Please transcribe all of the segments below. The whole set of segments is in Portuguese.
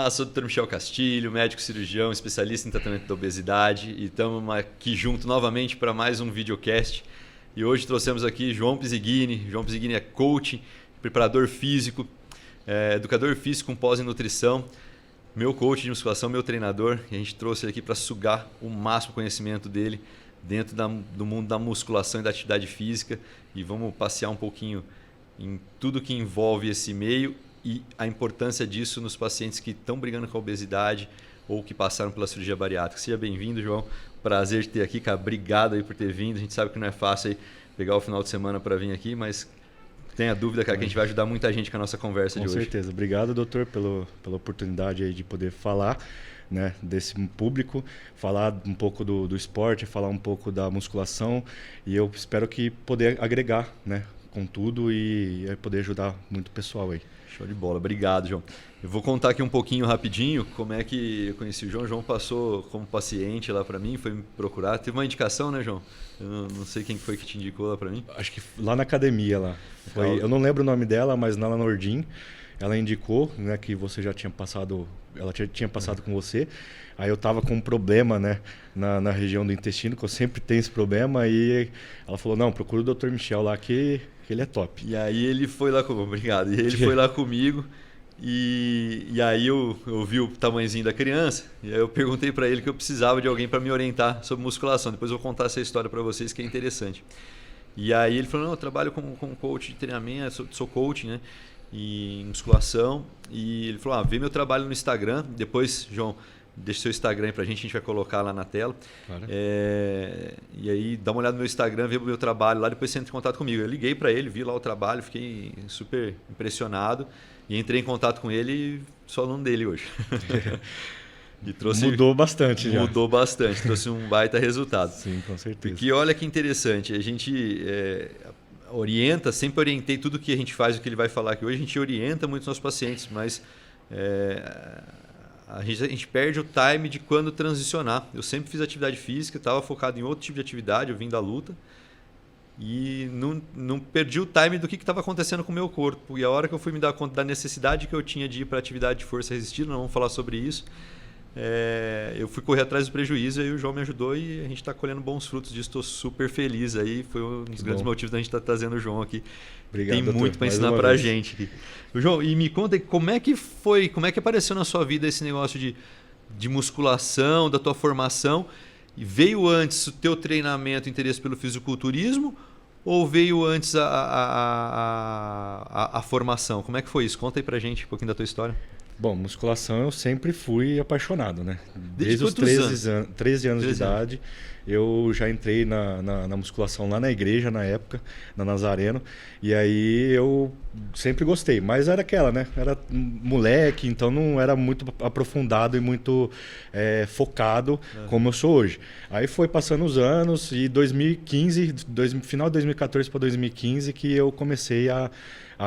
Olá, sou o Dr. Michel Castilho, médico cirurgião, especialista em tratamento da obesidade e estamos aqui junto novamente para mais um videocast. E hoje trouxemos aqui João Piziguini. João Piziguini é coach, preparador físico, educador físico com pós em nutrição, meu coach de musculação, meu treinador. E a gente trouxe ele aqui para sugar o máximo conhecimento dele dentro do mundo da musculação e da atividade física. E vamos passear um pouquinho em tudo que envolve esse meio e a importância disso nos pacientes que estão brigando com a obesidade ou que passaram pela cirurgia bariátrica. Seja bem-vindo, João. Prazer de ter aqui, cara. Obrigado aí por ter vindo. A gente sabe que não é fácil aí pegar o final de semana para vir aqui, mas tenha dúvida, cara, que a gente vai ajudar muita gente com a nossa conversa de hoje. Com certeza. Obrigado, doutor, pela oportunidade aí de poder falar, né, desse público, falar um pouco do esporte, falar um pouco da musculação, e eu espero que poder agregar, né, com tudo e poder ajudar muito o pessoal aí. Show de bola, obrigado, João. Eu vou contar aqui um pouquinho rapidinho como é que eu conheci o João. O João passou como paciente lá para mim, foi me procurar. Teve uma indicação, né, João? Eu não sei quem foi que te indicou lá para mim. Acho que lá na academia lá. Eu não lembro o nome dela, mas lá na Nordim, ela indicou, né, que você já tinha passado, ela tinha passado com você. Aí eu tava com um problema, né, na região do intestino, que eu sempre tenho esse problema, e ela falou: "Não, procura o Dr. Michel lá que ele é top". E aí ele foi lá comigo, obrigado. E ele foi lá comigo e aí eu vi o tamanhozinho da criança e aí eu perguntei para ele que eu precisava de alguém para me orientar sobre musculação. Depois eu vou contar essa história para vocês que é interessante. E aí ele falou: "Não, eu trabalho com coach de treinamento, sou coach, né, em musculação". E ele falou: "Vê meu trabalho no Instagram". Depois, João, deixa seu Instagram aí pra gente vai colocar lá na tela. Claro. E aí dá uma olhada no meu Instagram, vê o meu trabalho lá, depois você entra em contato comigo. Eu liguei para ele, vi lá o trabalho, fiquei super impressionado e entrei em contato com ele e sou aluno dele hoje. E Mudou bastante já. Mudou bastante, trouxe um baita resultado. Sim, com certeza. Porque olha que interessante, a gente orienta, sempre orientei tudo que a gente faz, o que ele vai falar aqui hoje, a gente orienta muito os nossos pacientes, mas a gente perde o time de quando transicionar. Eu sempre fiz atividade física, estava focado em outro tipo de atividade, eu vim da luta e não perdi o time do que estava acontecendo com o meu corpo. E a hora que eu fui me dar conta da necessidade que eu tinha de ir para atividade de força resistida, não vamos falar sobre isso, eu fui correr atrás do prejuízo e aí o João me ajudou e a gente está colhendo bons frutos disso. Estou super feliz. Aí foi um dos grandes motivos da gente estar trazendo o João aqui. Obrigado, tem doutor, muito para ensinar para a gente aqui. João, e me conta como é que foi, como é que apareceu na sua vida esse negócio de musculação, da tua formação? E veio antes o teu treinamento, interesse pelo fisiculturismo ou veio antes a formação? Como é que foi isso? Conta aí pra gente um pouquinho da tua história. Bom, musculação eu sempre fui apaixonado, né? Desde os 13 anos de idade, eu já entrei na musculação lá na igreja, na época, na Nazareno. E aí eu sempre gostei, mas era aquela, né? Era moleque, então não era muito aprofundado e muito focado como eu sou hoje. Aí foi passando os anos e 2015, final de 2014 para 2015, que eu comecei a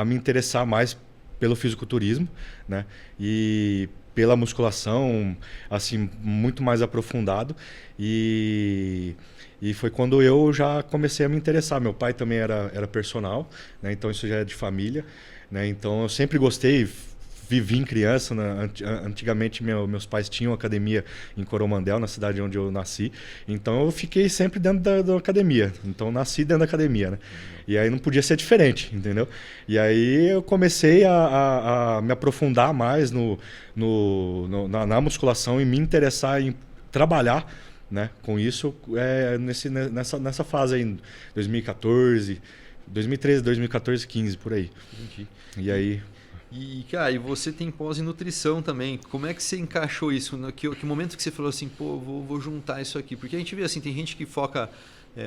me interessar mais pelo fisiculturismo, né? E pela musculação, assim, muito mais aprofundado. E foi quando eu já comecei a me interessar. Meu pai também era personal, né? Então isso já é de família, né? Então eu sempre gostei. Vivi em criança, né? Antigamente meus pais tinham academia em Coromandel, na cidade onde eu nasci. Então eu fiquei sempre dentro da academia. Então nasci dentro da academia, né? E aí não podia ser diferente, entendeu? E aí eu comecei a me aprofundar mais na musculação e me interessar em trabalhar, né, com isso nessa fase aí, 2014, 2013, 2014, 15, por aí. Entendi. E aí... E, cara, e você tem pós em nutrição também. Como é que você encaixou isso? Que momento que você falou assim, pô, vou juntar isso aqui? Porque a gente vê assim, tem gente que foca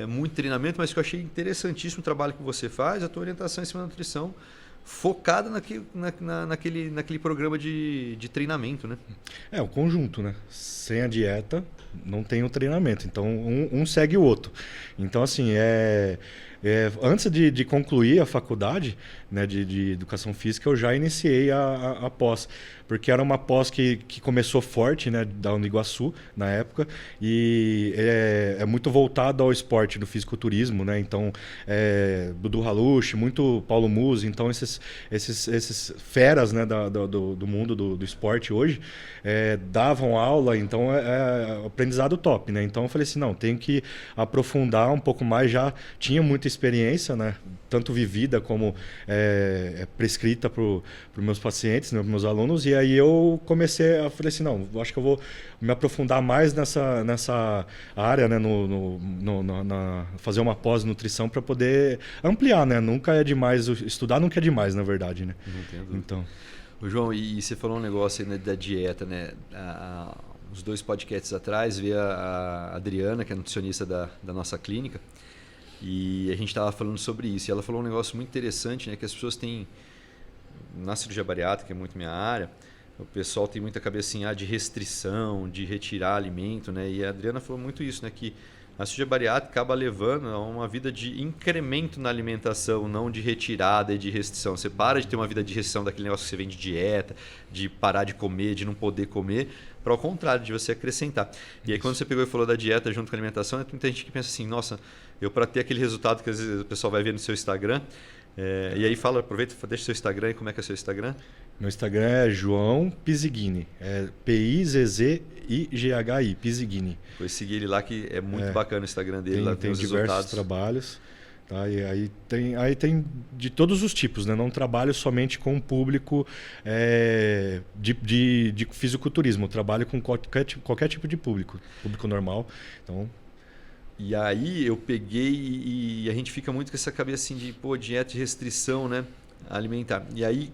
muito em treinamento, mas que eu achei interessantíssimo o trabalho que você faz, a tua orientação em cima da nutrição, focada naquele programa de treinamento, né? O conjunto, né? Sem a dieta, não tem o treinamento. Então, um segue o outro. Então, assim, Antes de concluir a faculdade, né, de Educação Física, eu já iniciei a pós, porque era uma pós que começou forte, né, da Uniguaçu, na época, e é muito voltado ao esporte, do fisiculturismo, né, então, Dudu Halush, muito Paulo Musi, então esses feras, né, do mundo do esporte hoje, davam aula, então é aprendizado top, né, então eu falei assim, não, tenho que aprofundar um pouco mais, já tinha muita experiência, né, tanto vivida como prescrita para os meus pacientes, né, para os meus alunos, e aí eu falei assim, não, acho que eu vou me aprofundar mais nessa área, né, fazer uma pós-nutrição para poder ampliar, né, nunca é demais, estudar nunca é demais, na verdade, né. Entendo. Então. Ô, João, e você falou um negócio aí, né, da dieta, né, uns 2 podcasts atrás, veio a Adriana, que é nutricionista da nossa clínica, e a gente estava falando sobre isso. E ela falou um negócio muito interessante, né, que as pessoas têm, na cirurgia bariátrica, que é muito minha área, o pessoal tem muita cabecinha de restrição, de retirar alimento, né? E a Adriana falou muito isso, né, que a cirurgia bariátrica acaba levando a uma vida de incremento na alimentação, não de retirada e de restrição. Você para de ter uma vida de restrição daquele negócio que você vem de dieta, de parar de comer, de não poder comer, para o contrário, de você acrescentar. E aí quando você pegou e falou da dieta junto com a alimentação, tem muita gente que pensa assim, nossa, eu para ter aquele resultado que às vezes o pessoal vai ver no seu Instagram, e aí aproveita, deixa o seu Instagram e como é que é o seu Instagram? Meu Instagram é João Pizigini, P-I-Z-Z-I-G-H-I, Pizigini. Vou seguir ele lá que é muito bacana o Instagram dele, lá tem diversos trabalhos. Tá? E aí tem de todos os tipos, né? Não trabalho somente com o público de fisiculturismo, eu trabalho com qualquer tipo de público normal. Então... E aí eu peguei e a gente fica muito com essa cabeça assim de dieta de restrição, né, alimentar. E aí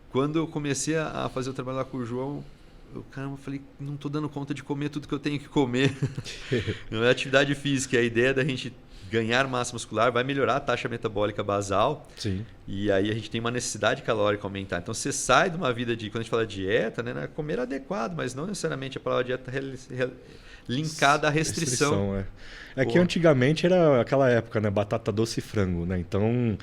quando eu comecei a fazer o trabalho lá com o João, eu falei, não estou dando conta de comer tudo que eu tenho que comer. Não é atividade física, a ideia da gente ganhar massa muscular vai melhorar a taxa metabólica basal. Sim. E aí a gente tem uma necessidade calórica aumentar. Então você sai de uma vida de, quando a gente fala de dieta, né, comer adequado, mas não necessariamente a palavra dieta linkada à restrição. É que antigamente era aquela época, né, batata doce e frango, né? Então,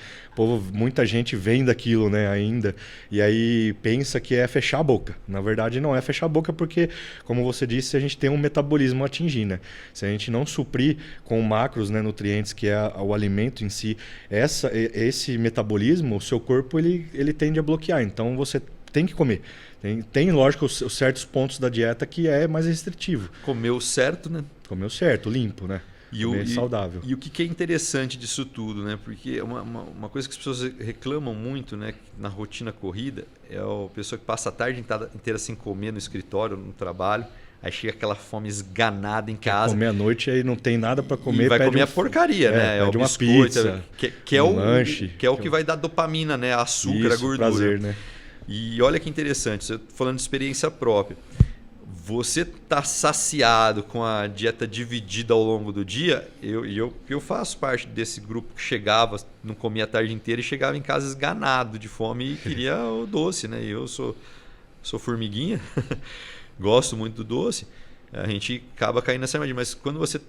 muita gente vem daquilo, né, ainda, e aí pensa que é fechar a boca. Na verdade, não é fechar a boca porque, como você disse, a gente tem um metabolismo a atingir, né? Se a gente não suprir com macros, né, nutrientes, que é o alimento em si, esse metabolismo, o seu corpo ele tende a bloquear. Então, você tem que comer. Tem, lógico, os certos pontos da dieta que é mais restritivo. Comeu certo, né? Comeu certo, limpo, né? Comer saudável. E o que é interessante disso tudo, né? Porque uma coisa que as pessoas reclamam muito, né, na rotina corrida, é a pessoa que passa a tarde inteira sem comer no escritório, no trabalho. Aí chega aquela fome esganada em casa. Comer à noite aí não tem nada para comer. E vai comer a porcaria, né? É o uma biscoito, pizza, que é o lanche. Que é o que vai dar dopamina, né? Açúcar, a gordura. Prazer, né? E olha que interessante, eu tô falando de experiência própria. Você está saciado com a dieta dividida ao longo do dia? Eu faço parte desse grupo que chegava, não comia a tarde inteira e chegava em casa esganado de fome e queria o doce, né? Eu sou formiguinha, gosto muito do doce, a gente acaba caindo nessa armadilha. Mas quando você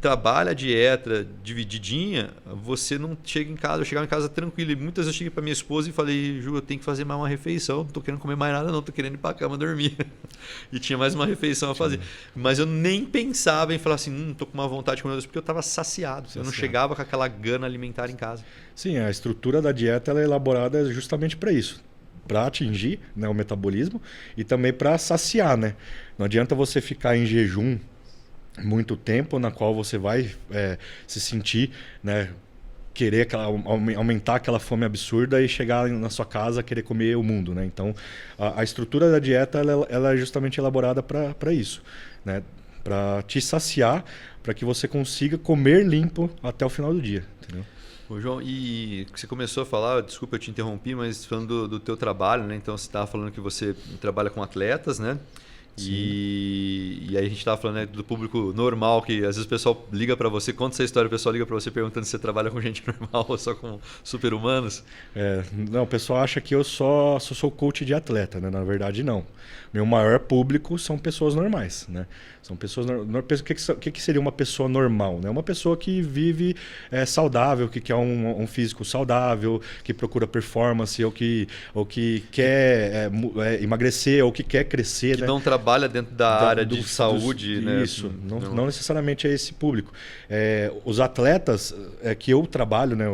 trabalha a dieta divididinha, você não chega em casa. Eu chegava em casa tranquilo e muitas vezes eu cheguei para minha esposa e falei, Ju, eu tenho que fazer mais uma refeição, não estou querendo comer mais nada não, estou querendo ir para a cama dormir. E tinha mais uma refeição a fazer. Mas eu nem pensava em falar assim, estou com uma vontade de comer doce, porque eu estava saciado. Eu não chegava com aquela gana alimentar em casa. Sim, a estrutura da dieta ela é elaborada justamente para isso, para atingir, né, o metabolismo e também para saciar, né? Não adianta você ficar em jejum muito tempo, na qual você vai se sentir, né, querer aumentar aquela fome absurda e chegar na sua casa querer comer o mundo, né? Então a estrutura da dieta ela é justamente elaborada para isso, né? Para te saciar, para que você consiga comer limpo até o final do dia, entendeu? Ô, João, e você começou a falar, desculpa eu te interrompi, mas falando do teu trabalho, né? Então você estava falando que você trabalha com atletas, né? E aí a gente estava falando, né, do público normal, que às vezes o pessoal liga para você, conta essa história, o pessoal liga para você perguntando se você trabalha com gente normal ou só com super-humanos. Não, o pessoal acha que eu só sou coach de atleta, né? Na verdade, não. Meu maior público são pessoas normais, né? São pessoas o que seria uma pessoa normal, né? Uma pessoa que vive saudável, que quer um físico saudável, que procura performance, ou que quer emagrecer, ou que quer crescer, que né? não trabalha dentro da área de saúde, né? Isso, não necessariamente é esse público. Os atletas que eu trabalho, né?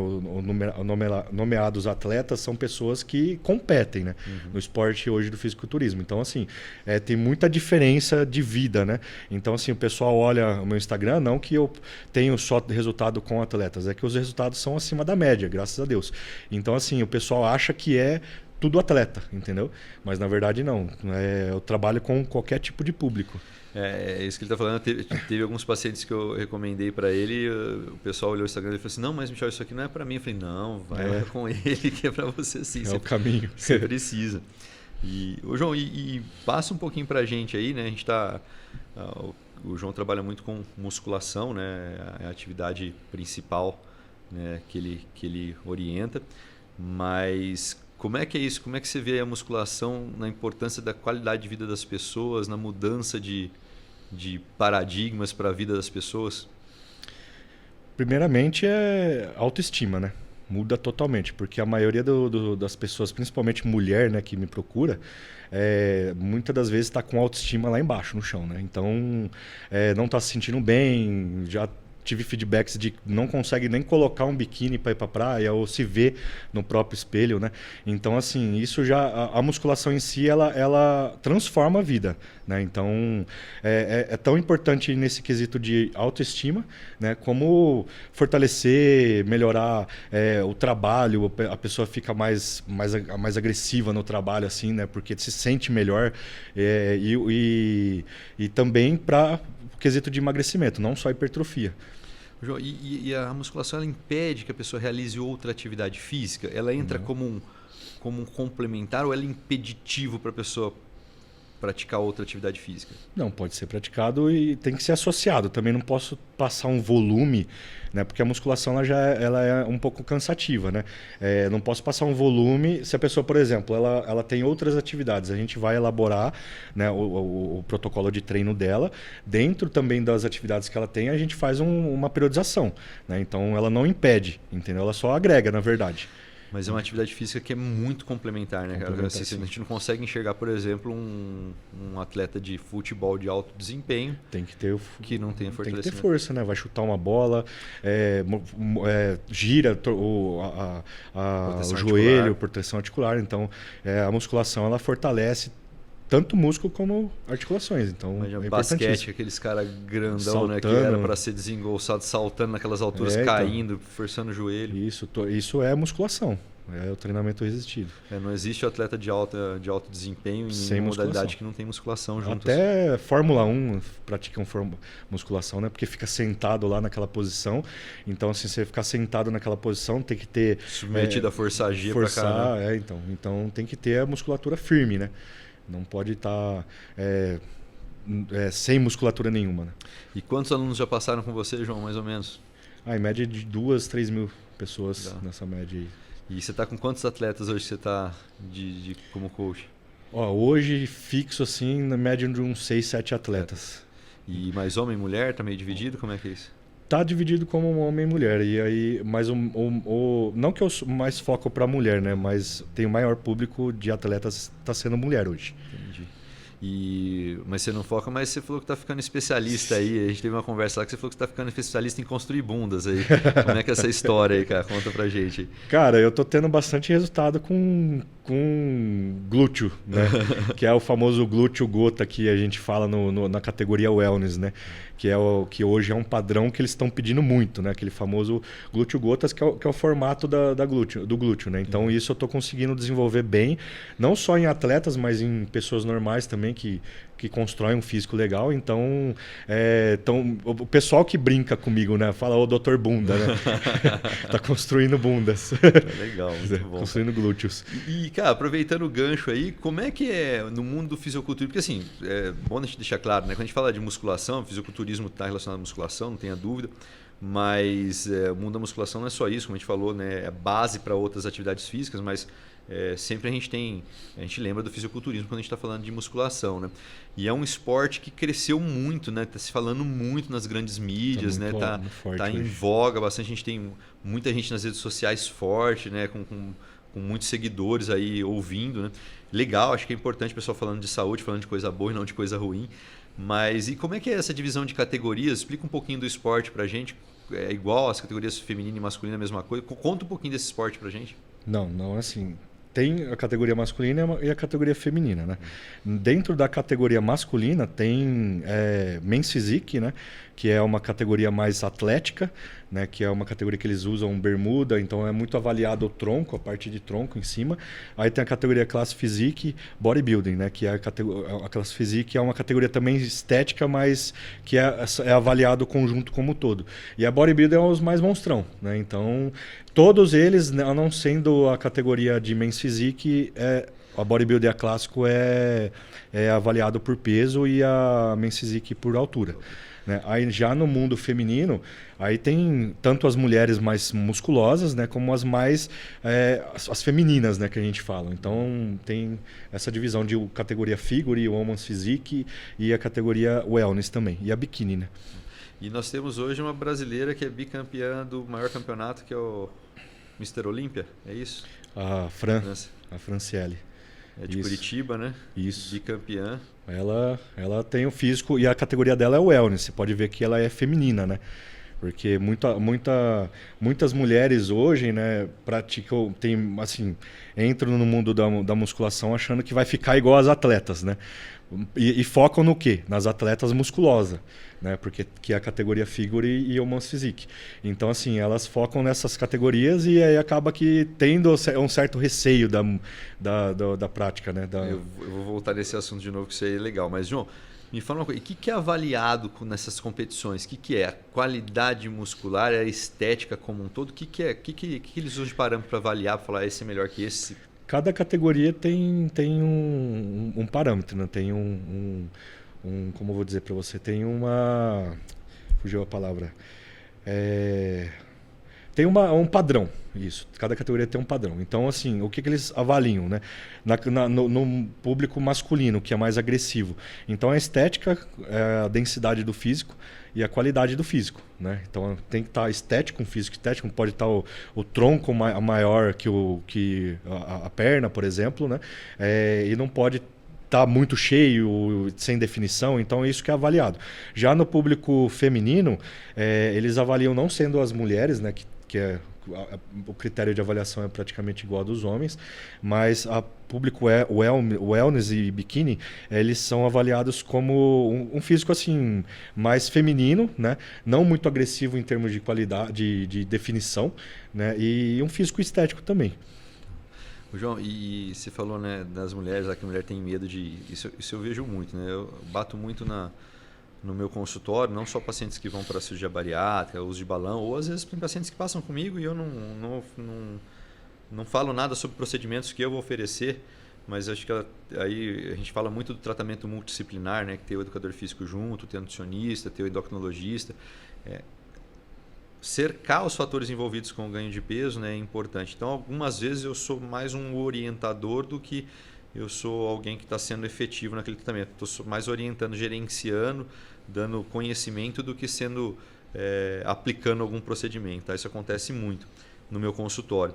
Nomeados atletas, são pessoas que competem, né? No esporte hoje do fisiculturismo. Então, assim, tem muita diferença de vida, né? Então, assim, o pessoal olha o meu Instagram, não que eu tenho só resultado com atletas, é que os resultados são acima da média, graças a Deus. Então, assim, o pessoal acha que é tudo atleta, entendeu? Mas, na verdade, não. Eu trabalho com qualquer tipo de público. É isso que ele está falando. Teve alguns pacientes que eu recomendei para ele, o pessoal olhou o Instagram e falou assim, não, mas Michel, isso aqui não é para mim. Eu falei, não, vai lá com ele que é para você sim. É o caminho. Você precisa. João, passa um pouquinho para a gente aí, né? A gente está... O João trabalha muito com musculação, né? É a atividade principal, né, que ele orienta. Mas como é que é isso? Como é que você vê a musculação na importância da qualidade de vida das pessoas, na mudança de paradigmas para a vida das pessoas? Primeiramente é autoestima, né? Muda totalmente, porque a maioria das pessoas, principalmente mulher, né, que me procura, muitas das vezes está com autoestima lá embaixo, no chão, né? Então, não está se sentindo bem, já tive feedbacks de não consegue nem colocar um biquíni para ir para a praia ou se ver no próprio espelho, né? Então, assim, isso já... A musculação em si, ela transforma a vida, né? Então, é tão importante nesse quesito de autoestima, né? Como fortalecer, melhorar o trabalho, a pessoa fica mais agressiva no trabalho, assim, né? Porque se sente melhor e também para o quesito de emagrecimento, não só hipertrofia. João, e a musculação ela impede que a pessoa realize outra atividade física? Ela entra como um complementar ou ela é impeditivo para a pessoa praticar outra atividade física? Não, pode ser praticado e tem que ser associado. Também não posso passar um volume, né? Porque a musculação ela é um pouco cansativa, né? Não posso passar um volume se a pessoa, por exemplo, ela tem outras atividades. A gente vai elaborar, né, o protocolo de treino dela. Dentro também das atividades que ela tem, a gente faz uma periodização, né? Então ela não impede, entendeu? Ela só agrega, na verdade. Mas é uma atividade física que é muito complementar, né, cara? A gente não consegue enxergar, por exemplo, um atleta de futebol de alto desempenho tem que ter que não tem fortalecimento. Tem que ter força, né? Vai chutar uma bola, gira o joelho, proteção articular. Então, a musculação ela fortalece tanto músculo como articulações. Então, basquete, aqueles caras grandão, saltando, né, que era para ser desengolçado, saltando naquelas alturas, caindo, então, forçando o joelho. Isso é musculação. É o treinamento resistido. Não existe atleta de alto desempenho em nenhuma modalidade que não tem musculação junto. Até Fórmula 1 praticam musculação, né? Porque fica sentado lá naquela posição. Então, assim, você ficar sentado naquela posição, tem que ter... Submetido a forçar G pra caramba. Então tem que ter a musculatura firme, né? Não pode estar sem musculatura nenhuma. Né? E quantos alunos já passaram com você, João, mais ou menos? Em média de 2.000 a 3.000 pessoas nessa média aí. E você está com quantos atletas hoje que você está como coach? Hoje, fixo assim, na média de uns 6, 7 atletas. E mais homem e mulher? Está meio dividido? Como é que é isso? Está dividido como homem e mulher. E aí, mas não que eu mais foco para mulher, né? Mas tem o maior público de atletas está sendo mulher hoje. Entendi. Mas você não foca, mas você falou que está ficando especialista aí. A gente teve uma conversa lá que você falou que você está ficando especialista em construir bundas aí. Como é que é essa história aí, cara? Conta pra gente. Cara, eu tô tendo bastante resultado com glúteo, né? Que é o famoso glúteo gota que a gente fala na categoria wellness, né? Que hoje é um padrão que eles estão pedindo muito, né? Aquele famoso glúteo gotas que é o formato do glúteo, né? Então isso eu tô conseguindo desenvolver bem, não só em atletas, mas em pessoas normais também. também que constrói um físico legal. Então, o pessoal que brinca comigo, né? Fala, ô doutor Bunda, né? Tá construindo bundas. Legal, muito bom. Construindo glúteos. E, cara, aproveitando o gancho aí, como é que é no mundo do fisiculturismo? Porque, assim, é bom a gente deixar claro, né? Quando a gente fala de musculação, fisiculturismo está relacionado à musculação, não tenha dúvida. Mas o mundo da musculação não é só isso, como a gente falou, né? É base para outras atividades físicas, mas sempre a gente lembra do fisiculturismo quando a gente está falando de musculação, né? E é um esporte que cresceu muito, né? Está se falando muito nas grandes mídias, né? Tá em voga bastante. A gente tem muita gente nas redes sociais forte, né? Com muitos seguidores aí ouvindo, né? Legal, acho que é importante o pessoal falando de saúde, falando de coisa boa e não de coisa ruim. Mas e como é que é essa divisão de categorias? Explica um pouquinho do esporte pra gente. É igual as categorias feminina e masculina, a mesma coisa? Conta um pouquinho desse esporte pra gente. Não, assim, tem a categoria masculina e a categoria feminina, né? Dentro da categoria masculina tem Men's Physique, né? Que é uma categoria mais atlética, né? Que é uma categoria que eles usam bermuda, então é muito avaliado o tronco, a parte de tronco em cima. Aí tem a categoria Classe Physique Bodybuilding, né? Que é a Classe Physique é uma categoria também estética, mas que é avaliado o conjunto como um todo. E a Bodybuilding é os mais monstrão, né? Então, todos eles, não sendo a categoria de Men's Physique, a Bodybuilding clássico é avaliado por peso e a Men's Physique por altura. Né? Aí já no mundo feminino, aí tem tanto as mulheres mais musculosas, né, como as mais as femininas, né, que a gente fala. Então tem essa divisão de categoria Figure, Women's Physique e a categoria Wellness também, e a Bikini, né? E nós temos hoje uma brasileira que é bicampeã do maior campeonato, que é o Mr. Olímpia, é isso? A Franciele. É de Curitiba, né? Isso. Bicampeã. Ela tem o físico e a categoria dela é o wellness. Você pode ver que ela é feminina, né? Porque muitas mulheres hoje, né, praticam, entram no mundo da musculação achando que vai ficar igual às atletas, né? E focam no quê? Nas atletas musculosas, né? Porque que é a categoria Figure e Women's Physique. Então, assim, elas focam nessas categorias e aí acaba que tendo um certo receio da prática, né? Eu vou voltar nesse assunto de novo, que isso aí é legal. Mas, João, me fala uma coisa, o que é avaliado nessas competições? O que é a qualidade muscular, a estética como um todo? O que eles usam de parâmetro para avaliar, para falar esse é melhor que esse? Cada categoria tem um parâmetro, né? Tem como eu vou dizer para você, tem uma... Fugiu a palavra. Tem um padrão, isso. Cada categoria tem um padrão. Então, assim, o que eles avaliam, né? No público masculino, que é mais agressivo. Então, a estética, a densidade do físico e a qualidade do físico, né? Então, tem que estar estético, um físico estético. Pode estar o tronco maior que a perna, por exemplo, né? E não pode tá muito cheio, sem definição, então é isso que é avaliado. Já no público feminino, eles avaliam não sendo as mulheres, né, que o critério de avaliação é praticamente igual ao dos homens, mas a público wellness e bikini, eles são avaliados como um físico assim mais feminino, né, não muito agressivo em termos de qualidade, de definição, né, e um físico estético também. João, e você falou, né, das mulheres, que a mulher tem medo de... Isso eu vejo muito, né? Eu bato muito no meu consultório, não só pacientes que vão para cirurgia bariátrica, uso de balão, ou às vezes tem pacientes que passam comigo e eu não falo nada sobre procedimentos que eu vou oferecer, mas acho que aí a gente fala muito do tratamento multidisciplinar, né? Que tem o educador físico junto, tem o nutricionista, tem o endocrinologista. Cercar os fatores envolvidos com o ganho de peso, né, é importante. Então, algumas vezes eu sou mais um orientador do que eu sou alguém que está sendo efetivo naquele tratamento. Estou mais orientando, gerenciando, dando conhecimento do que sendo aplicando algum procedimento. Tá? Isso acontece muito no meu consultório.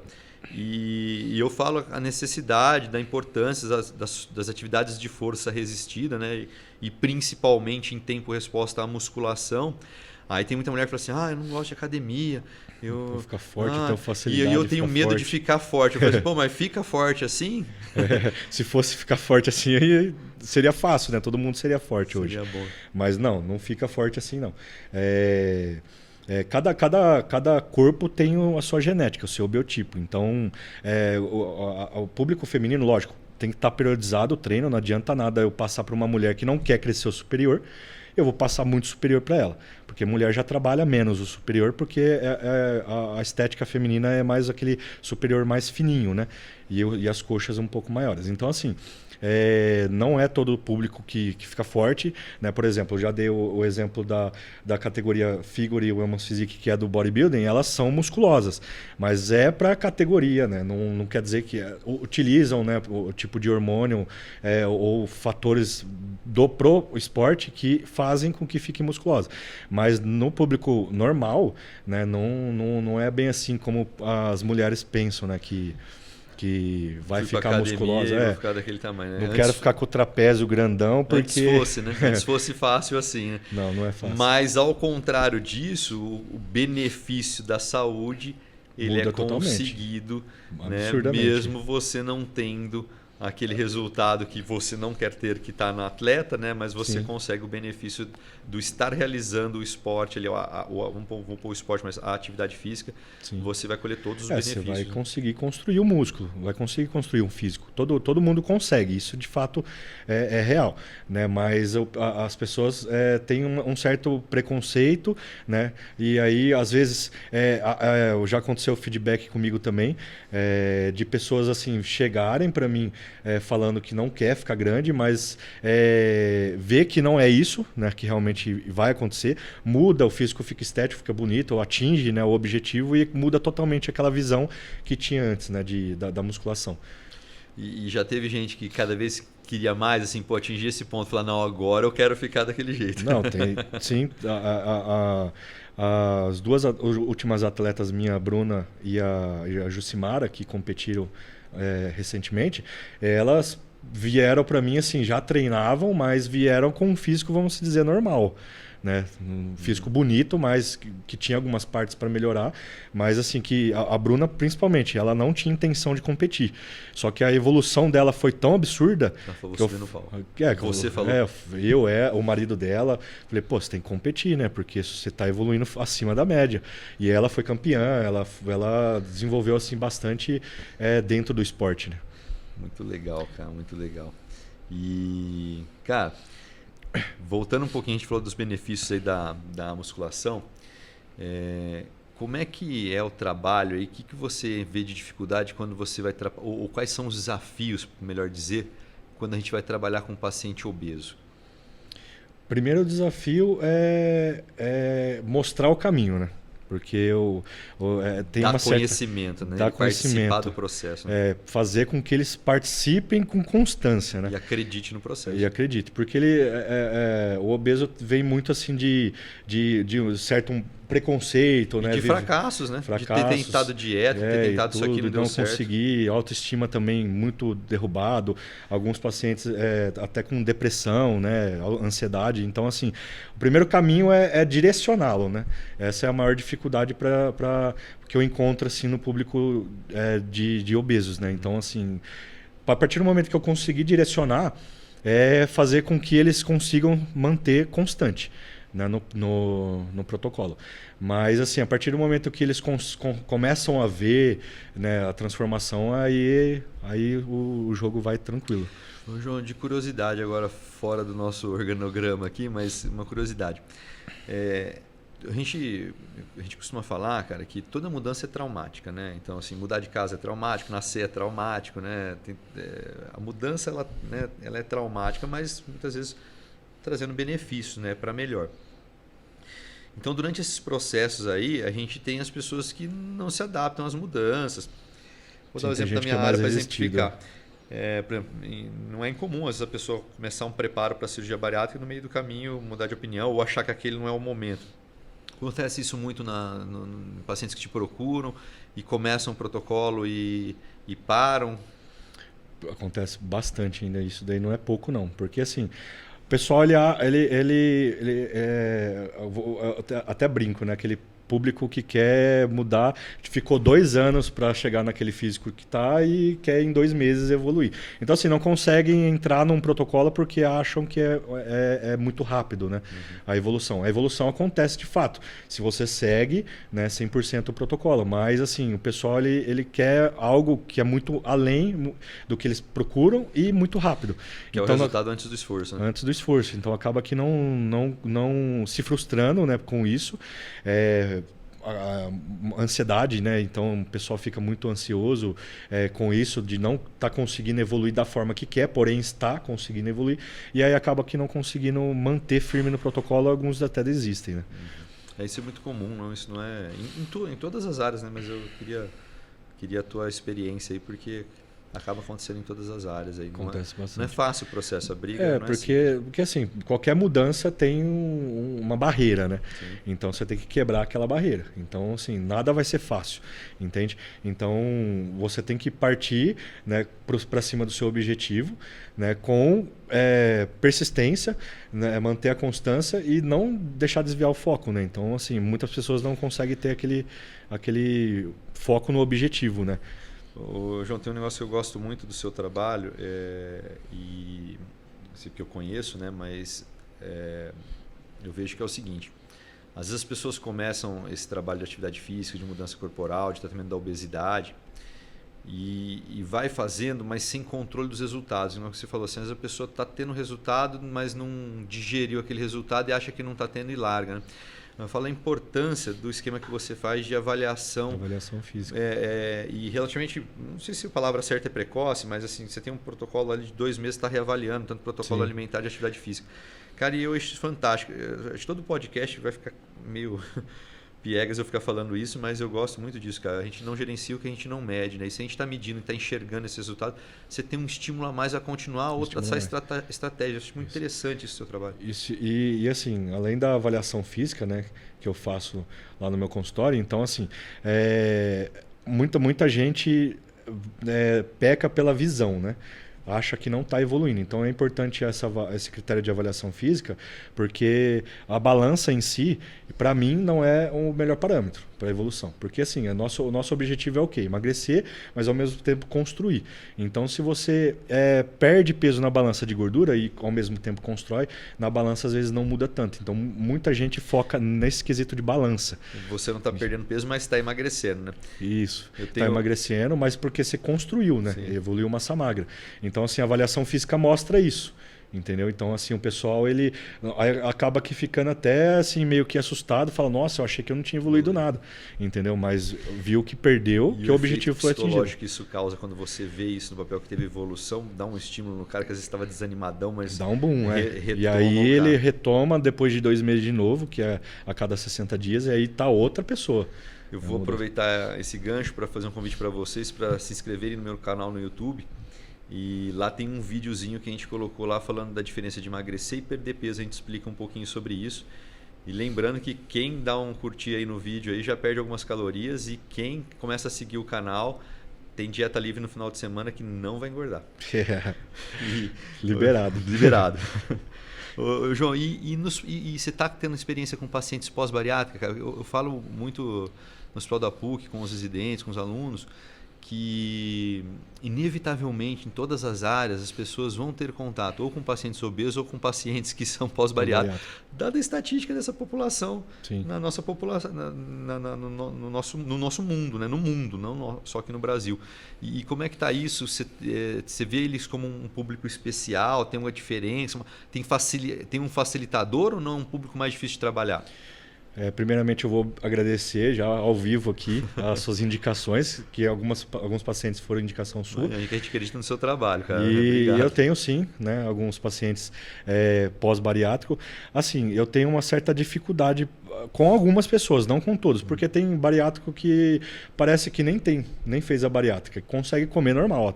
E eu falo a necessidade, da importância das atividades de força resistida, né, e principalmente em tempo-resposta à musculação. Aí tem muita mulher que fala assim, eu não gosto de academia. Eu ficar forte, eu tenho facilidade. E eu tenho medo de ficar forte. Eu falo assim, mas fica forte assim? Se fosse ficar forte assim, aí seria fácil, né? Todo mundo seria forte hoje. Seria bom. Mas não fica forte assim, não. Cada corpo tem a sua genética, o seu biotipo. Então, o público feminino, lógico, tem que estar periodizado o treino, não adianta nada eu passar para uma mulher que não quer crescer o superior, eu vou passar muito superior para ela. Porque mulher já trabalha menos o superior, porque a estética feminina é mais aquele superior mais fininho, né? E as coxas um pouco maiores. Então, assim, não é todo o público que fica forte, né? Por exemplo, eu já dei o exemplo da categoria Figure e Women's Physique, que é do bodybuilding, elas são musculosas, mas é para a categoria, né? Não quer dizer que utilizam, né, o tipo de hormônio ou fatores pro esporte que fazem com que fique musculosa. Mas no público normal, né, não é bem assim como as mulheres pensam, né, que vai ficar musculosa. Vai ficar daquele tamanho, né? Não quero ficar com o trapézio grandão, porque... Antes fosse, né? Antes fosse fácil assim, né? Não é fácil. Mas ao contrário disso, o benefício da saúde, ele muda é conseguido, né? Mesmo você não tendo aquele resultado que você não quer ter, que está no atleta, né? Mas você Sim. consegue o benefício do estar realizando o esporte, vamos pôr o esporte, mas a atividade física, Sim. você vai colher todos os benefícios. Você vai conseguir construir o músculo, vai conseguir construir um físico. Todo mundo consegue, isso de fato é real, né? Mas as pessoas têm um certo preconceito, né? E aí, às vezes, já aconteceu feedback comigo também, de pessoas assim chegarem para mim falando que não quer ficar grande, mas vê que não é isso, né, que realmente vai acontecer, muda, o físico fica estético, fica bonito, ou atinge, né, o objetivo e muda totalmente aquela visão que tinha antes, né, da musculação. E já teve gente que cada vez queria mais, assim, atingir esse ponto, falar, não, agora eu quero ficar daquele jeito. Não, tem, sim. As duas últimas atletas, minha, a Bruna e a Jucimara, que competiram recentemente, elas vieram para mim assim, já treinavam, mas vieram com um físico, vamos dizer, normal, né? Um físico bonito, mas que tinha algumas partes para melhorar, mas assim que a Bruna principalmente, ela não tinha intenção de competir, só que a evolução dela foi tão absurda que você falou, o marido dela, falei, pô, você tem que competir, né? Porque você está evoluindo acima da média, e ela foi campeã, ela desenvolveu assim bastante dentro do esporte, né? Muito legal, cara, muito legal. E, cara, voltando um pouquinho, a gente falou dos benefícios aí da musculação. Como é que é o trabalho aí? O que você vê de dificuldade quando você vai ou quais são os desafios, melhor dizer, quando a gente vai trabalhar com um paciente obeso? Primeiro desafio é mostrar o caminho, né? Porque tem uma certa... conhecimento, né? Dá conhecimento. Participar do processo. Né? Fazer com que eles participem com constância, né? E acredite no processo. E acredite, porque o obeso vem muito assim de um certo preconceito, e né? De fracassos, né? Fracassos, de ter tentado dieta, ter tentado isso aqui, não deu certo. Conseguir, autoestima também muito derrubado, alguns pacientes até com depressão, né? Ansiedade. Então, assim, o primeiro caminho é direcioná-lo, né? Essa é a maior dificuldade que eu encontro assim, no público de obesos, né? Então, assim, a partir do momento que eu conseguir direcionar, fazer com que eles consigam manter constante, né, no protocolo. Mas assim, a partir do momento que eles começam a ver, né, a transformação, aí o jogo vai tranquilo. Ô, João, de curiosidade agora, fora do nosso organograma aqui, mas uma curiosidade. A gente costuma falar, cara, que toda mudança é traumática, né? Então, assim, mudar de casa é traumático, nascer é traumático, né? A mudança, ela é traumática, mas muitas vezes trazendo benefícios, né, para melhor. Então, durante esses processos aí, a gente tem as pessoas que não se adaptam às mudanças. Vou dar um exemplo da minha área para exemplificar. Por exemplo, não é incomum, às vezes, a pessoa começar um preparo para a cirurgia bariátrica e no meio do caminho mudar de opinião ou achar que aquele não é o momento. Acontece isso muito em pacientes que te procuram e começam um protocolo e param. Acontece bastante ainda, isso daí não é pouco não, porque assim... O pessoal, até brinco, né? Que ele público que quer mudar, ficou 2 anos para chegar naquele físico que está e quer em 2 meses evoluir. Então, assim, não conseguem entrar num protocolo porque acham que é muito rápido, né? A evolução. A evolução acontece de fato, se você segue, né, 100% o protocolo. Mas, assim, o pessoal ele quer algo que é muito além do que eles procuram e muito rápido. Que então, é o resultado antes do esforço, né? Antes do esforço. Então, acaba que não se frustrando, né, com isso. A ansiedade, né? Então o pessoal fica muito ansioso com isso, de não estar conseguindo evoluir da forma que quer, porém está conseguindo evoluir, e aí acaba que não conseguindo manter firme no protocolo, alguns até desistem, né? Isso é muito comum, não? Isso não é em todas as áreas, né? Mas eu queria a tua experiência aí, porque acaba acontecendo em todas as áreas aí. Acontece bastante. Não é fácil o processo, a briga não porque assim, qualquer mudança tem uma barreira, né? Sim. Então você tem que quebrar aquela barreira. Então, assim, nada vai ser fácil, entende? Então você tem que partir, né, para cima do seu objetivo, né, com persistência, né, manter a constância e não deixar desviar o foco, né? Então, assim, muitas pessoas não conseguem ter aquele foco no objetivo, né? João, tem um negócio que eu gosto muito do seu trabalho, e sei que eu conheço, né? Mas eu vejo que é o seguinte: às vezes as pessoas começam esse trabalho de atividade física, de mudança corporal, de tratamento da obesidade, e vai fazendo, mas sem controle dos resultados. Como você falou, assim, às vezes a pessoa está tendo resultado, mas não digeriu aquele resultado e acha que não está tendo e larga, né? Eu falo a importância do esquema que você faz de avaliação física. E relativamente, não sei se a palavra certa é precoce, mas assim, você tem um protocolo ali de 2 meses, está reavaliando, tanto protocolo Sim. alimentar de atividade física. Cara, e eu acho isso fantástico. Acho que todo podcast vai ficar meio piegas eu ficar falando isso, mas eu gosto muito disso, cara. A gente não gerencia o que a gente não mede, né? E se a gente está medindo e está enxergando esse resultado, você tem um estímulo a mais a continuar ou traçar estratégia. Eu acho muito interessante esse seu trabalho. Isso, e assim, além da avaliação física, né, que eu faço lá no meu consultório, então assim, muita gente peca pela visão, né? Acha que não está evoluindo. Então é importante esse critério de avaliação física, porque a balança em si, para mim, não é o melhor parâmetro para a evolução. Porque assim, o nosso objetivo é o quê? Emagrecer, mas ao mesmo tempo construir. Então, se você perde peso na balança de gordura e ao mesmo tempo constrói, na balança às vezes não muda tanto. Então, muita gente foca nesse quesito de balança. Você não está perdendo peso, mas está emagrecendo, né? Isso. Está emagrecendo, mas porque você construiu, né? Sim. Evoluiu massa magra. Então, assim, a avaliação física mostra isso. Entendeu? Então, assim, o pessoal ele acaba que ficando até assim meio que assustado, fala: nossa, eu achei que eu não tinha evoluído nada, entendeu? Mas viu que perdeu, que o objetivo foi atingido. Lógico que isso causa, quando você vê isso no papel que teve evolução, dá um estímulo no cara que às vezes estava desanimadão, mas dá um boom, e aí ele retoma depois de 2 meses de novo, que é a cada 60 dias, e aí tá outra pessoa. Eu vou aproveitar esse gancho para fazer um convite para vocês para se inscreverem no meu canal no YouTube. E lá tem um videozinho que a gente colocou lá falando da diferença de emagrecer e perder peso. A gente explica um pouquinho sobre isso. E lembrando que quem dá um curtir aí no vídeo aí já perde algumas calorias. E quem começa a seguir o canal tem dieta livre no final de semana que não vai engordar. Liberado. Ô, João, e você está tendo experiência com pacientes pós-bariátrica? Cara? Eu falo muito no hospital da PUC, com os residentes, com os alunos, que inevitavelmente em todas as áreas as pessoas vão ter contato ou com pacientes obesos ou com pacientes que são pós-bariátricos, dada a estatística dessa população. Sim. Na nossa população, no nosso mundo, né? No mundo, não só aqui no Brasil. E como é que está isso? Você vê eles como um público especial? Tem uma diferença? Tem um facilitador ou não? Um público mais difícil de trabalhar? Primeiramente eu vou agradecer já ao vivo aqui as suas indicações, que alguns pacientes foram indicação sua. A gente acredita no seu trabalho, cara. E eu tenho sim, né, alguns pacientes pós-bariátrico. Assim, eu tenho uma certa dificuldade com algumas pessoas, não com todos, porque tem bariátrico que parece que nem fez a bariátrica, consegue comer normal,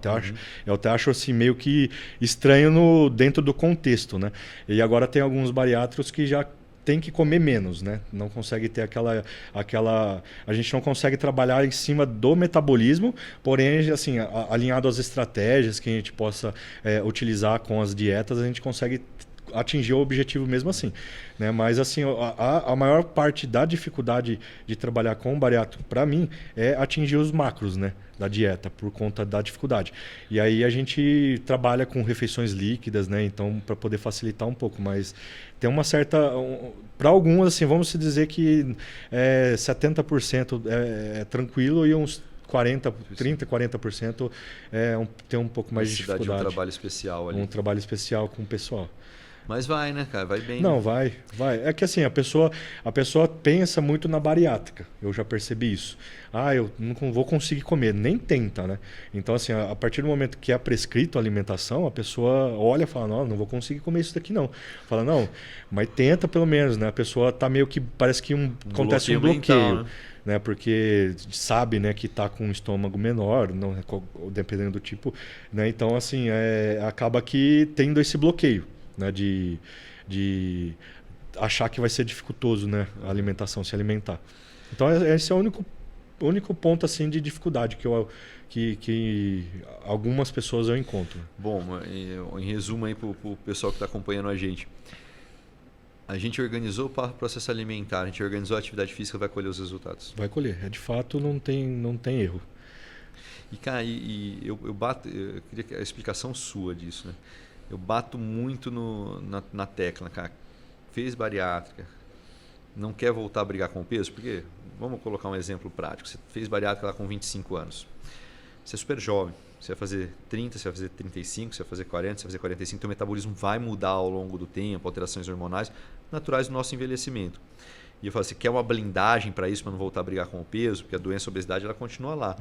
eu até acho assim meio que estranho dentro do contexto, né? E agora tem alguns bariátricos que já tem que comer menos, né? Não consegue ter a gente não consegue trabalhar em cima do metabolismo, porém, assim, alinhado às estratégias que a gente possa utilizar com as dietas, a gente consegue atingir o objetivo mesmo assim, né? Mas assim, a maior parte da dificuldade de trabalhar com bariátrico para mim é atingir os macros, né, da dieta, por conta da dificuldade. E aí a gente trabalha com refeições líquidas, né? Então, para poder facilitar um pouco, mas tem uma certa, para alguns assim, vamos dizer que 70% é tranquilo e uns 40% tem um pouco mais de dificuldade. Um trabalho especial ali. Um trabalho especial com o pessoal. Mas vai, né, cara? Vai bem. Não, né? vai. É que assim, a pessoa pensa muito na bariátrica. Eu já percebi isso. Eu não vou conseguir comer. Nem tenta, né? Então, assim, a partir do momento que é prescrito a alimentação, a pessoa olha e fala, não vou conseguir comer isso daqui não. Fala, não, mas tenta pelo menos, né? A pessoa tá meio que, parece que acontece um bloqueio. Mental, né? Porque sabe, né, que está com um estômago menor, não, dependendo do tipo, né? Então, assim, acaba que tendo esse bloqueio, né, de achar que vai ser dificultoso, né, a alimentação, se alimentar. Então, esse é o único ponto assim de dificuldade que algumas pessoas eu encontro. Bom, em resumo aí para o pessoal que está acompanhando a gente organizou o processo alimentar, a gente organizou a atividade física, vai colher os resultados. Vai colher, de fato não tem erro. E cara, eu queria a explicação sua disso, né? Eu bato muito na tecla, cara. Fez bariátrica, não quer voltar a brigar com o peso? Porque, vamos colocar um exemplo prático, você fez bariátrica lá com 25 anos, você é super jovem, você vai fazer 30, você vai fazer 35, você vai fazer 40, você vai fazer 45, seu metabolismo vai mudar ao longo do tempo, alterações hormonais naturais do nosso envelhecimento. E eu falo, você quer uma blindagem para isso, para não voltar a brigar com o peso? Porque a doença, a obesidade, ela continua lá.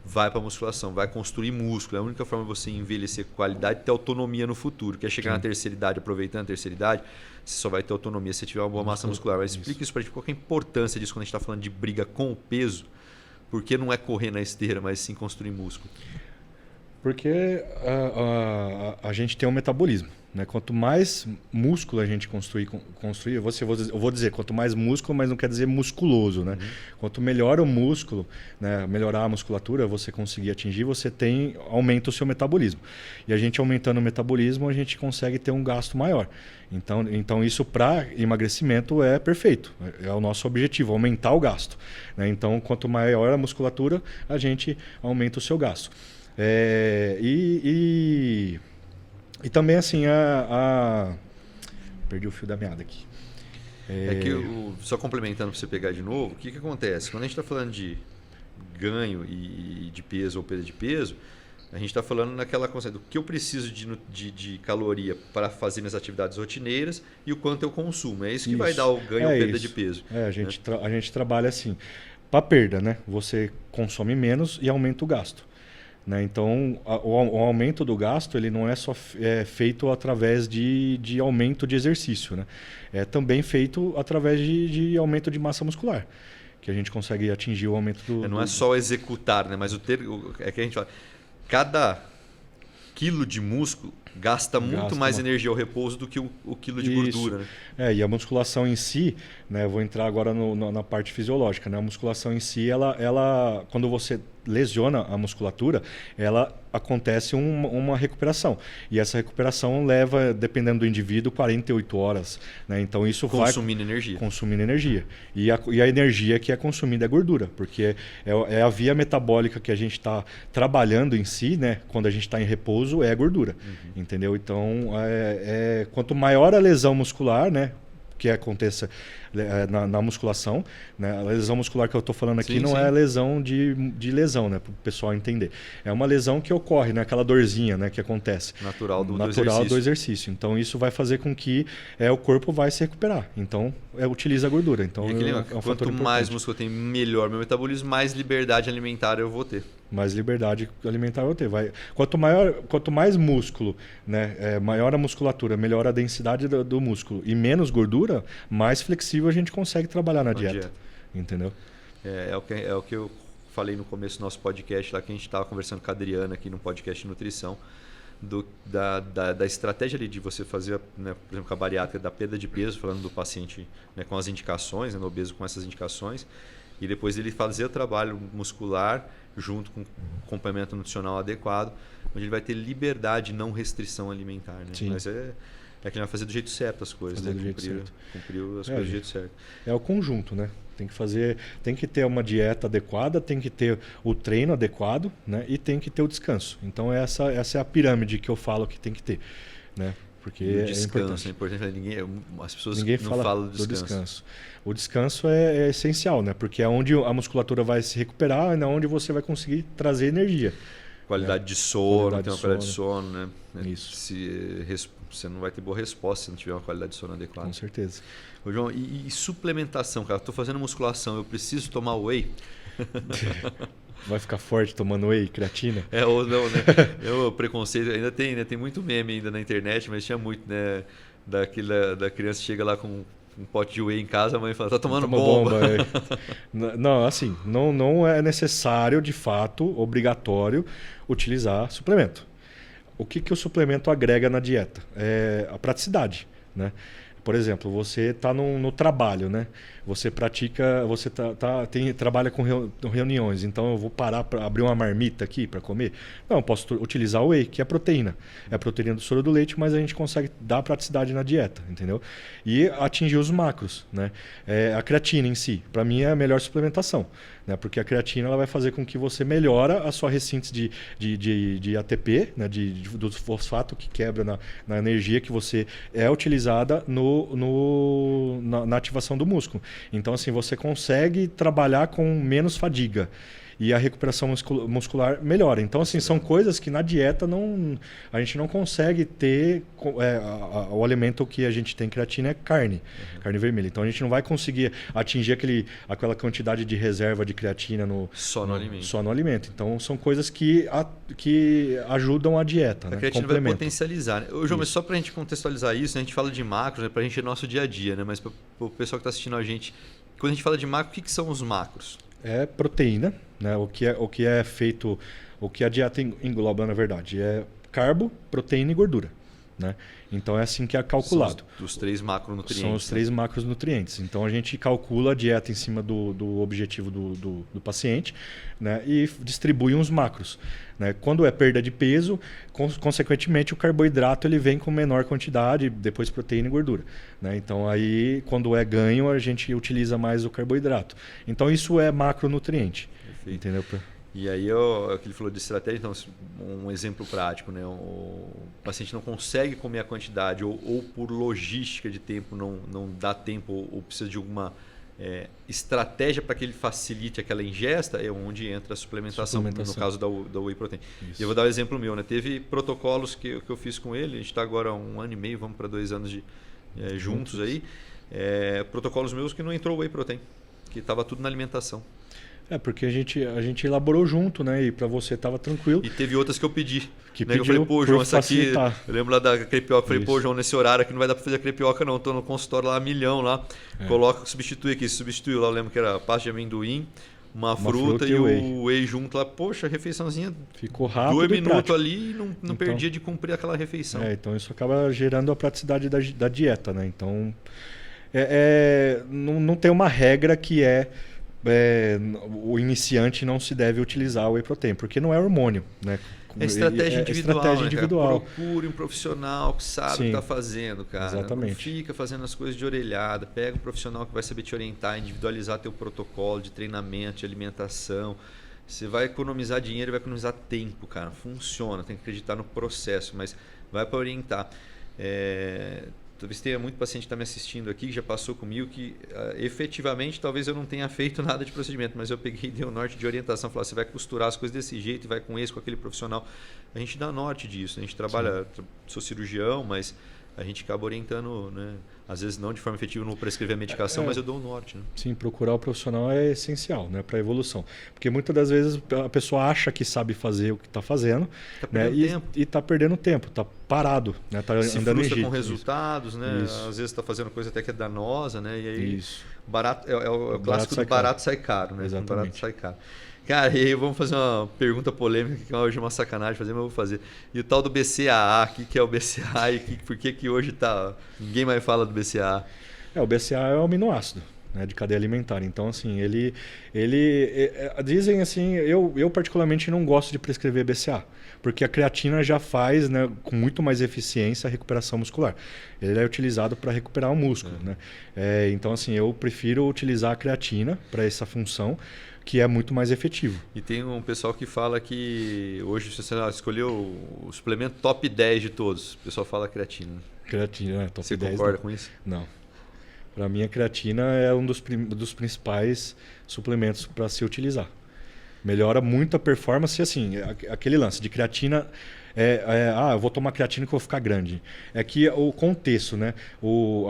Vai para a musculação, vai construir músculo. É a única forma de você envelhecer com qualidade e ter autonomia no futuro. Quer chegar na terceira idade, aproveitando a terceira idade, você só vai ter autonomia se tiver uma boa massa muscular. Mas explica isso para a gente, qual é a importância disso quando a gente está falando de briga com o peso? Porque não é correr na esteira, mas sim construir músculo. Porque a gente tem um metabolismo, né? Quanto mais músculo a gente construir, eu vou dizer, quanto mais músculo, mas não quer dizer musculoso, né? Quanto melhor o músculo, né? Melhorar a musculatura, você conseguir atingir, aumenta o seu metabolismo. E a gente aumentando o metabolismo, a gente consegue ter um gasto maior. Então isso para emagrecimento é perfeito. É o nosso objetivo, aumentar o gasto, né? Então, quanto maior a musculatura, a gente aumenta o seu gasto. E também assim perdi o fio da meada aqui. Só complementando para você pegar de novo, o que acontece? Quando a gente está falando de ganho e de peso ou perda de peso, a gente está falando naquela conceito do que eu preciso de caloria para fazer minhas atividades rotineiras e o quanto eu consumo. É isso que vai dar o ganho ou perda de peso. A gente trabalha assim. Para perda, né? Você consome menos e aumenta o gasto. Né? Então, o aumento do gasto ele não é só feito através de aumento de exercício. Né? É também feito através de aumento de massa muscular, que a gente consegue atingir o aumento do... Não é só executar, né? Mas é que a gente fala, cada quilo de músculo gasta muito mais energia ao repouso do que o quilo de gordura. Né? E a musculação em si, né, eu vou entrar agora na parte fisiológica, né? A musculação em si, ela quando você lesiona a musculatura, ela acontece uma recuperação. E essa recuperação leva, dependendo do indivíduo, 48 horas. Né? Então isso consumindo energia. E a energia que é consumida é gordura, porque é a via metabólica que a gente está trabalhando em si, né? Quando a gente está em repouso, é gordura. Entendeu? Então, quanto maior a lesão muscular, né, que aconteça na musculação, né, a lesão muscular que eu estou falando aqui não é lesão de lesão, né, para o pessoal entender. É uma lesão que ocorre, né, aquela dorzinha, né, que acontece. Natural do exercício. Então, isso vai fazer com que o corpo vai se recuperar. Então, utiliza a gordura. Então, quanto mais músculo eu tenho, melhor meu metabolismo, mais liberdade alimentar eu vou ter. Mais liberdade alimentar eu vou ter. Quanto mais músculo, né, maior a musculatura, melhor a densidade do músculo e menos gordura, mais flexível a gente consegue trabalhar na dieta. Entendeu? É o que eu falei no começo do nosso podcast, lá que a gente estava conversando com a Adriana aqui no podcast de nutrição, da estratégia ali de você fazer, né, por exemplo, com a bariátrica, da perda de peso, falando do paciente, né, com as indicações, né, no obeso com essas indicações, e depois ele fazer o trabalho muscular junto com complemento nutricional adequado, onde ele vai ter liberdade, não restrição alimentar. Né? Mas É que ele vai fazer do jeito certo as coisas, fazer né? Do jeito certo. Cumpriu as coisas do jeito certo. É o conjunto, né? Tem que ter uma dieta adequada, tem que ter o treino adequado, né? E tem que ter o descanso. Então essa é a pirâmide que eu falo que tem que ter, né? Porque o descanso é importante. As pessoas ninguém não falam do descanso. O descanso é essencial, né? Porque é onde a musculatura vai se recuperar e é onde você vai conseguir trazer energia. Qualidade de sono, tem uma qualidade de sono, né? Isso. Você não vai ter boa resposta se não tiver uma qualidade de sono adequada. Com certeza. Ô, João, e suplementação, cara? Estou fazendo musculação, eu preciso tomar whey? Vai ficar forte tomando whey, creatina? Ou não, né? O preconceito ainda tem, né? Tem muito meme ainda na internet, mas tinha muito, né? Da criança chega lá com um pote de whey em casa, a mãe fala, tá tomando bomba. Não, assim, não é necessário, de fato, obrigatório, utilizar suplemento. O que o suplemento agrega na dieta? É a praticidade, né? Por exemplo, você está no trabalho, né? Você pratica, você trabalha com reuniões, então eu vou parar para abrir uma marmita aqui para comer? Não, eu posso utilizar o whey, que é proteína. É a proteína do soro do leite, mas a gente consegue dar praticidade na dieta, entendeu? E atingir os macros, né? A creatina em si, para mim é a melhor suplementação, né? Porque a creatina ela vai fazer com que você melhora a sua ressíntese de ATP, né? Do fosfato que quebra na energia que você é utilizada na ativação do músculo. Então, assim, você consegue trabalhar com menos fadiga e a recuperação muscular melhora. Então, assim, são coisas que na dieta a gente não consegue ter. O alimento que a gente tem creatina é carne vermelha. Então, a gente não vai conseguir atingir aquela quantidade de reserva de creatina só no alimento. Então, são coisas que ajudam a dieta. A creatina vai potencializar. Né? João, mas só para a gente contextualizar isso, né? A gente fala de macros, né? Para a gente é nosso dia a dia, né? Mas para o pessoal que está assistindo a gente, quando a gente fala de macro, o que são os macros? É proteína, né? O que é feito, o que a dieta engloba, na verdade, é carbo, proteína e gordura, né? Então é assim que é calculado. São os 3 macronutrientes. São os 3 macronutrientes. Então a gente calcula a dieta em cima do objetivo do paciente, né? E distribui uns macros, né? Quando é perda de peso, consequentemente o carboidrato ele vem com menor quantidade, depois proteína e gordura, né? Então aí quando é ganho a gente utiliza mais o carboidrato. Então isso é macronutriente. Perfeito. Entendeu? E aí, o que ele falou de estratégia, então, um exemplo prático, né? O paciente não consegue comer a quantidade ou por logística de tempo não dá tempo ou precisa de alguma estratégia para que ele facilite aquela ingesta, é onde entra a suplementação. No caso da whey protein. Isso. E eu vou dar um exemplo meu, né? Teve protocolos que eu fiz com ele, a gente está agora há 1 ano e meio, vamos para 2 anos juntos aí, protocolos meus que não entrou whey protein, que estava tudo na alimentação. Porque a gente elaborou junto, né? E para você estava tranquilo. E teve outras que eu pedi. Né? Eu falei, pô, João, essa aqui... Eu lembro lá da crepioca. Falei, pô, João, nesse horário aqui não vai dar para fazer a crepioca não. Estou no consultório lá, 1 milhão lá. Coloca, substitui aqui. Substituiu lá, eu lembro que era pasta de amendoim, uma fruta e o whey junto lá. Poxa, a refeiçãozinha... Ficou rápido 2 minutos ali e não perdia de cumprir aquela refeição. Então isso acaba gerando a praticidade da dieta, né? Então, não tem uma regra que o iniciante não se deve utilizar o whey protein, porque não é hormônio, né? É estratégia individual. Estratégia individual. Procure um profissional que sabe o que está fazendo, cara. Exatamente. Não fica fazendo as coisas de orelhada. Pega um profissional que vai saber te orientar, individualizar teu protocolo de treinamento, de alimentação. Você vai economizar dinheiro e vai economizar tempo, cara. Funciona, tem que acreditar no processo, mas vai para orientar. Talvez tenha muito paciente que está me assistindo aqui, que já passou comigo, que efetivamente talvez eu não tenha feito nada de procedimento, mas eu peguei e dei o norte de orientação, falar, você vai costurar as coisas desse jeito e vai com aquele profissional. A gente dá norte disso, a gente trabalha, sou cirurgião, mas a gente acaba orientando, né? Às vezes não de forma efetiva, não prescrever a medicação, mas eu dou o norte. Né? Sim, procurar o profissional é essencial, né, para a evolução. Porque muitas das vezes a pessoa acha que sabe fazer o que está fazendo, né, e está perdendo tempo, está parado, né, está andando em com resultados, né? Às vezes está fazendo coisa até que é danosa, né? E aí barato, é o clássico do barato sai caro, né? Exatamente. Barato sai caro. Cara, e aí vamos fazer uma pergunta polêmica, que hoje é uma sacanagem fazer, mas eu vou fazer. E o tal do BCAA, o que é o BCAA e por que hoje ninguém mais fala do BCAA? O BCAA é o aminoácido, né, de cadeia alimentar. Então, assim, dizem assim, eu particularmente não gosto de prescrever BCA, porque a creatina já faz, né, com muito mais eficiência a recuperação muscular. Ele é utilizado para recuperar o músculo, né? Então, assim, eu prefiro utilizar a creatina para essa função, que é muito mais efetivo. E tem um pessoal que fala que hoje, se você escolheu o suplemento top 10 de todos, o pessoal fala creatina. Creatina, né? Top 10. Você concorda com isso? Não. Para mim, a creatina é um dos principais suplementos para se utilizar. Melhora muito a performance, assim, aquele lance de creatina. Eu vou tomar creatina que eu vou ficar grande. É que o contexto, né?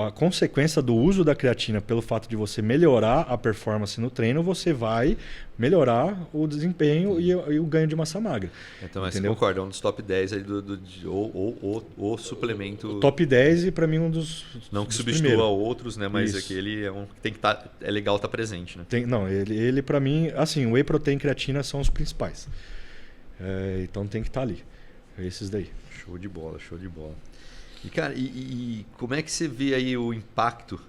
A consequência do uso da creatina pelo fato de você melhorar a performance no treino, você vai melhorar o desempenho e o ganho de massa magra. Então, mas você concorda, é um dos top 10 aí o suplemento. O top 10 e para mim um dos. Não que substitua outros, né? Mas aquele tem que estar. É legal estar presente, né? Ele para mim, assim, whey protein e creatina são os principais. Então tem que estar ali. Esses daí. Show de bola, show de bola. E, cara, como é que você vê aí o impacto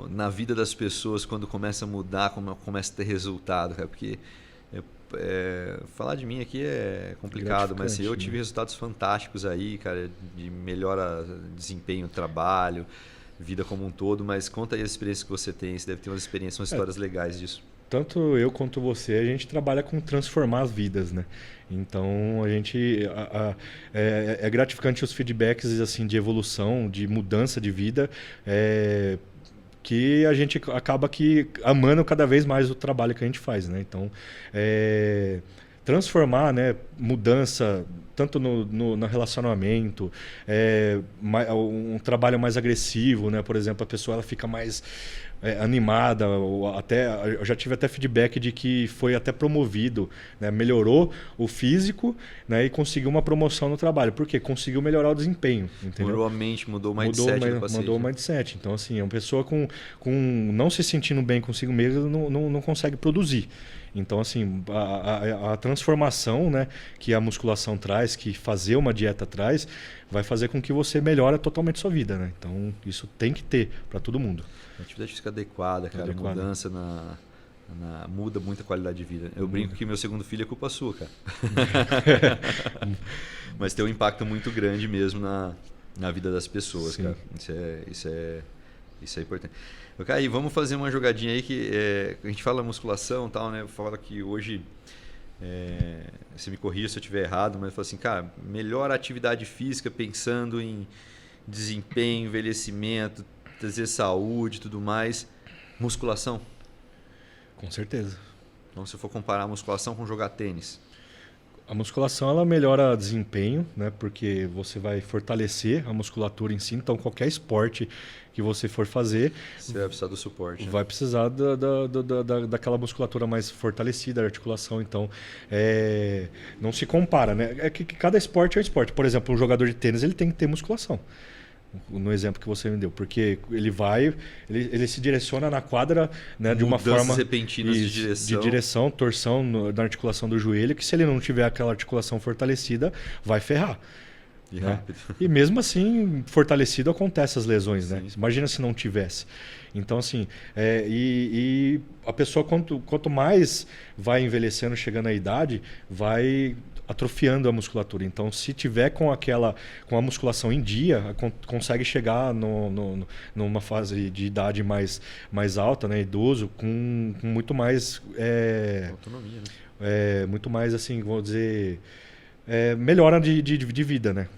na vida das pessoas quando começa a mudar, começa a ter resultado, cara? Porque falar de mim aqui é complicado, mas assim, eu tive resultados fantásticos aí, cara, de melhora desempenho, trabalho, vida como um todo, mas conta aí as experiências que você tem, você deve ter umas experiências, umas histórias legais disso. Tanto eu quanto você, a gente trabalha com transformar as vidas, né? Então, a gente é gratificante os feedbacks assim, de evolução, de mudança de vida, que a gente acaba amando cada vez mais o trabalho que a gente faz, né? Então, transformar, né, mudança tanto no relacionamento, um trabalho mais agressivo, né? Por exemplo, a pessoa ela fica mais animada, ou eu já tive até feedback de que foi até promovido, né? Melhorou o físico, né? E conseguiu uma promoção no trabalho. Por quê? Conseguiu melhorar o desempenho. Entendeu? Mudou a mente, mudou o mindset do paciente. Mudou o mindset. Então, assim, uma pessoa com não se sentindo bem consigo mesmo não consegue produzir. Então, assim, a transformação, né, que a musculação traz, que fazer uma dieta traz, vai fazer com que você melhore totalmente sua vida, né? Então, isso tem que ter para todo mundo. A atividade física adequada, cara. Mudança muda muito a qualidade de vida. Eu brinco que meu segundo filho é culpa sua, cara. Mas tem um impacto muito grande mesmo na vida das pessoas, Sim. cara. Isso é importante. Cara, e vamos fazer uma jogadinha aí que a gente fala musculação e tal, né? Eu falo que hoje, você me corrija se eu estiver errado, mas eu falo assim, cara, melhor atividade física pensando em desempenho, envelhecimento, trazer saúde e tudo mais, musculação? Com certeza. Então, se eu for comparar a musculação com jogar tênis? A musculação ela melhora o desempenho, né? Porque você vai fortalecer a musculatura em si. Então, qualquer esporte que você for fazer... Você vai precisar do suporte. Vai precisar daquela musculatura mais fortalecida, da articulação. Então, não se compara, né? É que cada esporte é um esporte. Por exemplo, um jogador de tênis ele tem que ter musculação. No exemplo que você me deu, porque ele se direciona na quadra, né, de uma forma repentinas de direção, torção na articulação do joelho, que se ele não tiver aquela articulação fortalecida, vai ferrar. E né? rápido. E mesmo assim, fortalecido, acontece as lesões, né? Imagina se não tivesse. Então, assim, e a pessoa, quanto mais vai envelhecendo, chegando à idade, vai atrofiando a musculatura. Então, se tiver com a musculação em dia, consegue chegar numa fase de idade mais alta, né, idoso, com muito mais autonomia, né? Muito mais, assim, vou dizer, melhora de vida, né?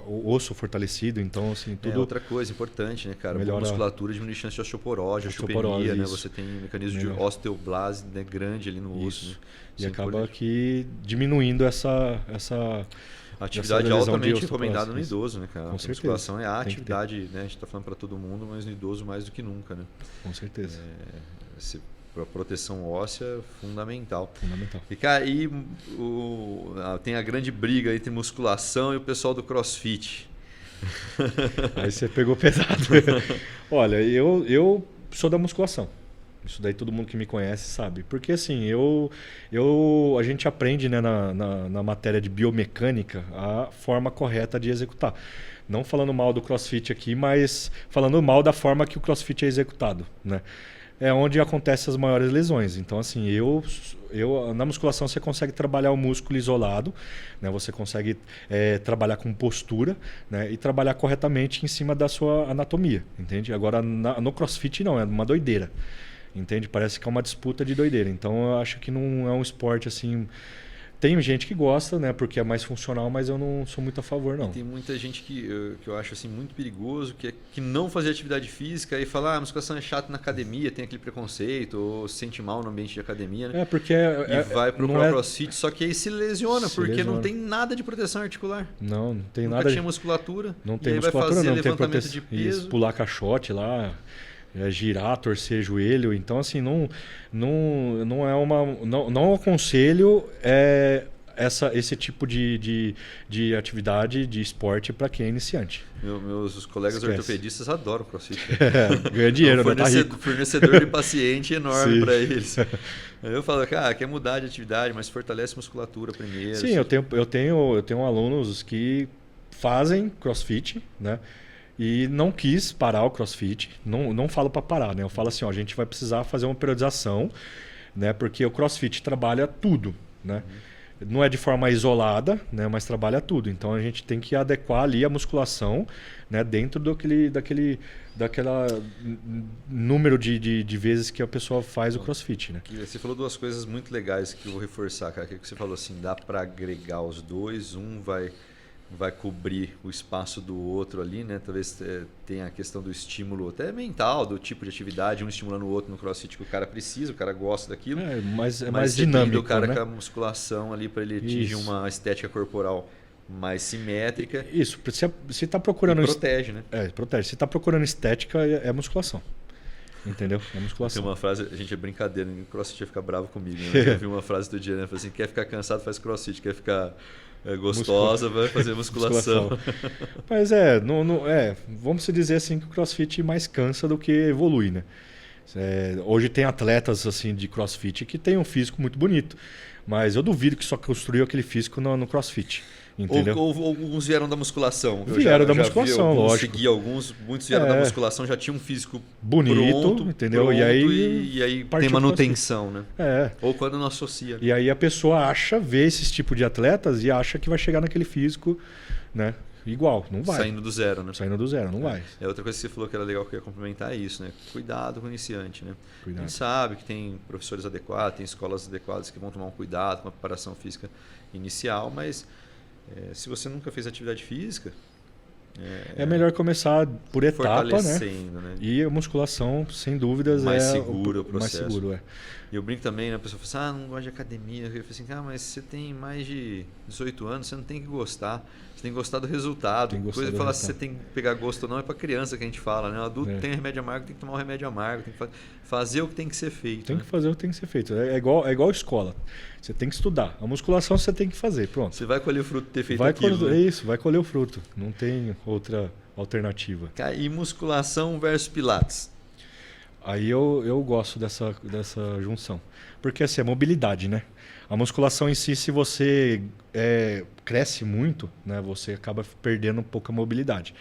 O osso fortalecido, então assim, tudo... outra coisa importante, né, cara? Melhora... A musculatura diminui a chance de osteoporose, osteopenia, né? Você tem um mecanismo de osteoblase, né, grande ali no osso. Né? E acaba aqui diminuindo essa atividade altamente recomendada no idoso, né, cara? Com certeza. A musculação é a atividade, né? A gente está falando para todo mundo, mas no idoso mais do que nunca, né? Com certeza. Para proteção óssea, fundamental. E, cara, tem a grande briga entre musculação e o pessoal do CrossFit. Aí você pegou pesado. Olha, eu sou da musculação. Isso daí todo mundo que me conhece sabe. Porque assim, a gente aprende, né, na matéria de biomecânica a forma correta de executar. Não falando mal do CrossFit aqui, mas falando mal da forma que o CrossFit é executado, né? É onde acontecem as maiores lesões. Então, assim, na musculação você consegue trabalhar o músculo isolado, né? Você consegue trabalhar com postura, né? E trabalhar corretamente em cima da sua anatomia, entende? Agora, no CrossFit não, é uma doideira, entende? Parece que é uma disputa de doideira. Então, eu acho que não é um esporte assim... Tem gente que gosta, né, porque é mais funcional, mas eu não sou muito a favor, não. E tem muita gente que eu acho assim, muito perigoso, que não fazia atividade física e fala, a musculação é chata na academia, tem aquele preconceito, ou se sente mal no ambiente de academia, né? Porque vai procurar o CrossFit, só que aí se lesiona, porque lesiona. Não tem nada de proteção articular. Não tem Nunca nada. Tinha musculatura. Não tem e aí musculatura, vai fazer não levantamento tem de peso. Isso, pular caixote lá. Girar, torcer joelho. Então, assim, não é uma. Não aconselho esse tipo de atividade, de esporte para quem é iniciante. Meus colegas ortopedistas adoram CrossFit. Ganha dinheiro, né? Tá rico. Fornecedor de paciente enorme para eles. Eu falo, quer mudar de atividade, mas fortalece a musculatura primeiro. Sim, eu tenho alunos que fazem CrossFit, né? E não quis parar o CrossFit. Não falo para parar, né? Eu falo assim, a gente vai precisar fazer uma periodização, né? Porque o CrossFit trabalha tudo, né? Não é de forma isolada, né? Mas trabalha tudo. Então a gente tem que adequar ali a musculação, né? Dentro daquela número de vezes que a pessoa faz o CrossFit, né? Você falou duas coisas muito legais que eu vou reforçar, cara. Que você falou assim, dá para agregar os dois, um vai cobrir o espaço do outro ali, né? Talvez tenha a questão do estímulo até mental, do tipo de atividade, um estimulando o outro no CrossFit que o cara precisa, o cara gosta daquilo. Mas mais dinâmico, o cara, né? Com a musculação ali para ele atingir uma estética corporal mais simétrica. Isso, se está procurando... protege, né? Protege. Se está procurando estética, é musculação. Entendeu? É musculação. Tem uma frase, a gente é brincadeira, o CrossFit ia ficar bravo comigo. Né? Eu vi uma frase do dia, né? Falei assim, quer ficar cansado, faz CrossFit, quer ficar... gostosa, vai fazer musculação. Mas vamos dizer assim que o CrossFit mais cansa do que evolui, né? Hoje tem atletas assim de CrossFit que tem um físico muito bonito, mas eu duvido que só construiu aquele físico no CrossFit. Entendeu? Ou alguns vieram da musculação. Vieram da musculação, lógico. Muitos vieram da musculação, já tinham um físico bonito, pronto, entendeu? Pronto, e aí tem manutenção, né? Ou quando não associa. E aí a pessoa vê esse tipo de atletas e acha que vai chegar naquele físico, né? Igual, não vai. Saindo do zero, né? Saindo do zero, não vai. Outra coisa que você falou que era legal que eu ia complementar é isso, né? Cuidado com o iniciante, né? Cuidado. A gente sabe que tem professores adequados, tem escolas adequadas que vão tomar um cuidado com a preparação física inicial, mas se você nunca fez atividade física... É melhor começar por etapa, né? E a musculação, sem dúvidas, mais seguro o processo. Mais seguro, E eu brinco também, né? A pessoa fala assim, não gosto de academia. Eu falo assim, mas você tem mais de 18 anos, você não tem que gostar. Você tem que gostar do resultado. Coisa de falar se você tem que pegar gosto ou não é para criança que a gente fala, né? O adulto tem remédio amargo, tem que tomar o remédio amargo, tem que fazer o que tem que ser feito. Tem que fazer o que tem que ser feito. É igual escola. Você tem que estudar. A musculação você tem que fazer, pronto. Você vai colher o fruto de ter feito aquilo. Isso, vai colher o fruto. Não tem outra alternativa. E musculação versus pilates? Aí eu gosto dessa junção. Porque assim, é mobilidade, né? A musculação em si, se você cresce muito, né, você acaba perdendo um pouco a mobilidade.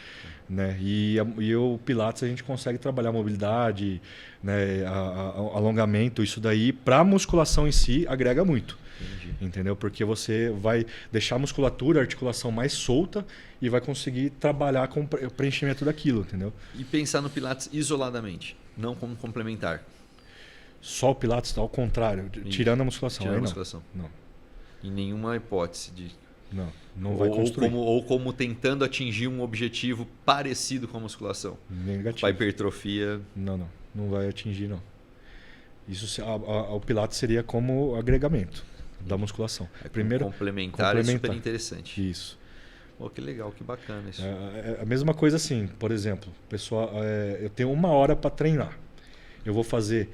Né? E o Pilates a gente consegue trabalhar a mobilidade, né, alongamento, isso daí. Para a musculação em si, agrega muito. Entendi. Entendeu? Porque você vai deixar a musculatura, a articulação mais solta e vai conseguir trabalhar com o preenchimento daquilo, entendeu? E pensar no Pilates isoladamente, não como complementar. Só o Pilates, ao contrário, tirando a musculação. Tirando a musculação. Não. Em nenhuma hipótese de... Não vai construir. Ou como tentando atingir um objetivo parecido com a musculação. Negativo. Com a hipertrofia. Não vai atingir, não. Isso, o Pilates seria como agregamento da musculação. Primeiro, complementar é super interessante. Isso. Que legal, que bacana isso. A mesma coisa assim, por exemplo, pessoal, eu tenho 1 hora para treinar. Eu vou fazer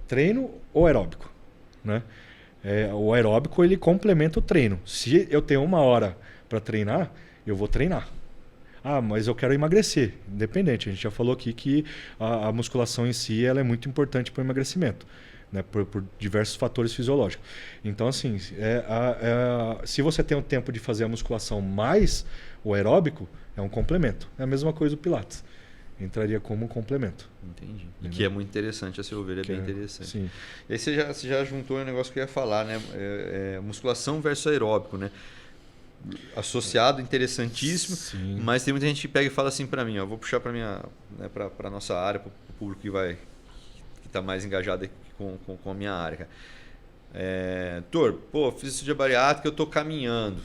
treino ou aeróbico, né? O aeróbico ele complementa o treino. Se eu tenho 1 hora para treinar, eu vou treinar. Ah, mas eu quero emagrecer. Independente, a gente já falou aqui que a musculação em si ela é muito importante para o emagrecimento. Né, por diversos fatores fisiológicos. Então, assim, se você tem o tempo de fazer a musculação mais o aeróbico, é um complemento. É a mesma coisa do Pilates. Entraria como um complemento. Entendi. E que é muito interessante, a seu ver, bem interessante. Sim. E aí você já juntou um negócio que eu ia falar, né? Musculação versus aeróbico, né? Associado, interessantíssimo, sim. Mas tem muita gente que pega e fala assim para mim, ó, vou puxar para minha, né, para nossa área, para o público que está mais engajado aqui com a minha área. Tor, fiz cirurgia bariátrica, eu estou caminhando.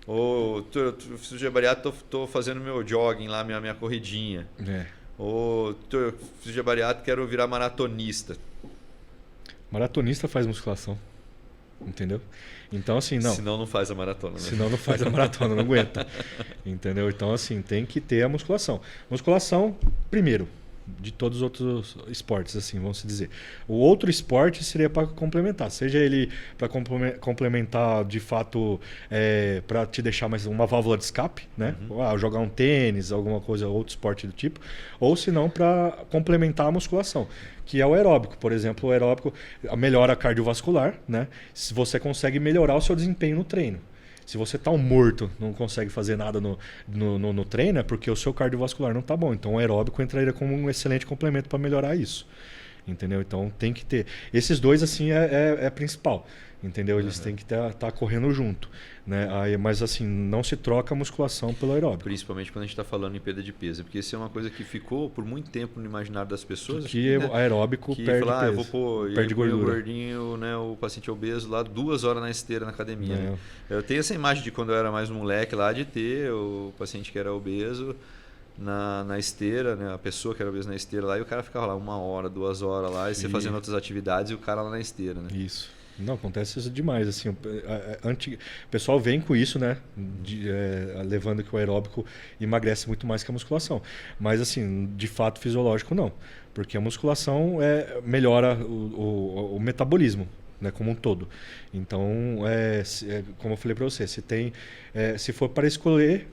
Ou Tor, fiz cirurgia bariátrica, estou fazendo meu jogging lá, minha corridinha. Ou Tor, fiz cirurgia bariátrica, quero virar maratonista. Maratonista faz musculação. Entendeu? Então, assim, não. Senão não faz a maratona, né? Senão não faz a maratona, não aguenta. Entendeu? Então, assim, tem que ter a musculação. Musculação, primeiro, de todos os outros esportes, assim, vamos dizer. O outro esporte seria para complementar, seja ele para complementar de fato para te deixar mais uma válvula de escape, né? Jogar um tênis, alguma coisa, outro esporte do tipo, ou se não para complementar a musculação, que é o aeróbico. Por exemplo, o aeróbico melhora cardiovascular, né? Se você consegue melhorar o seu desempenho no treino. Se você está morto, não consegue fazer nada no treino, é porque o seu cardiovascular não está bom. Então o aeróbico entraria como um excelente complemento para melhorar isso. Entendeu? Então tem que ter. Esses dois, assim, é principal. Entendeu? Eles têm que estar correndo junto. Né? Mas assim, não se troca a musculação pelo aeróbico. Principalmente quando a gente está falando em perda de peso. Porque isso é uma coisa que ficou por muito tempo no imaginário das pessoas. Que o aeróbico perde peso. Eu vou pôr perde gordura. O gordinho, né, o paciente obeso lá 2 horas na esteira na academia. Né? Eu tenho essa imagem de quando eu era mais um moleque lá, de ter o paciente que era obeso na esteira, né? A pessoa que era obesa na esteira lá, e o cara ficava lá 1 hora, 2 horas lá, e você fazendo outras atividades e o cara lá na esteira. Né? Isso. Não, acontece isso demais. Assim, o pessoal vem com isso, né? Levando que o aeróbico emagrece muito mais que a musculação. Mas, assim, de fato fisiológico, não. Porque a musculação melhora o metabolismo, né, como um todo. Então, como eu falei para você, se for para escolher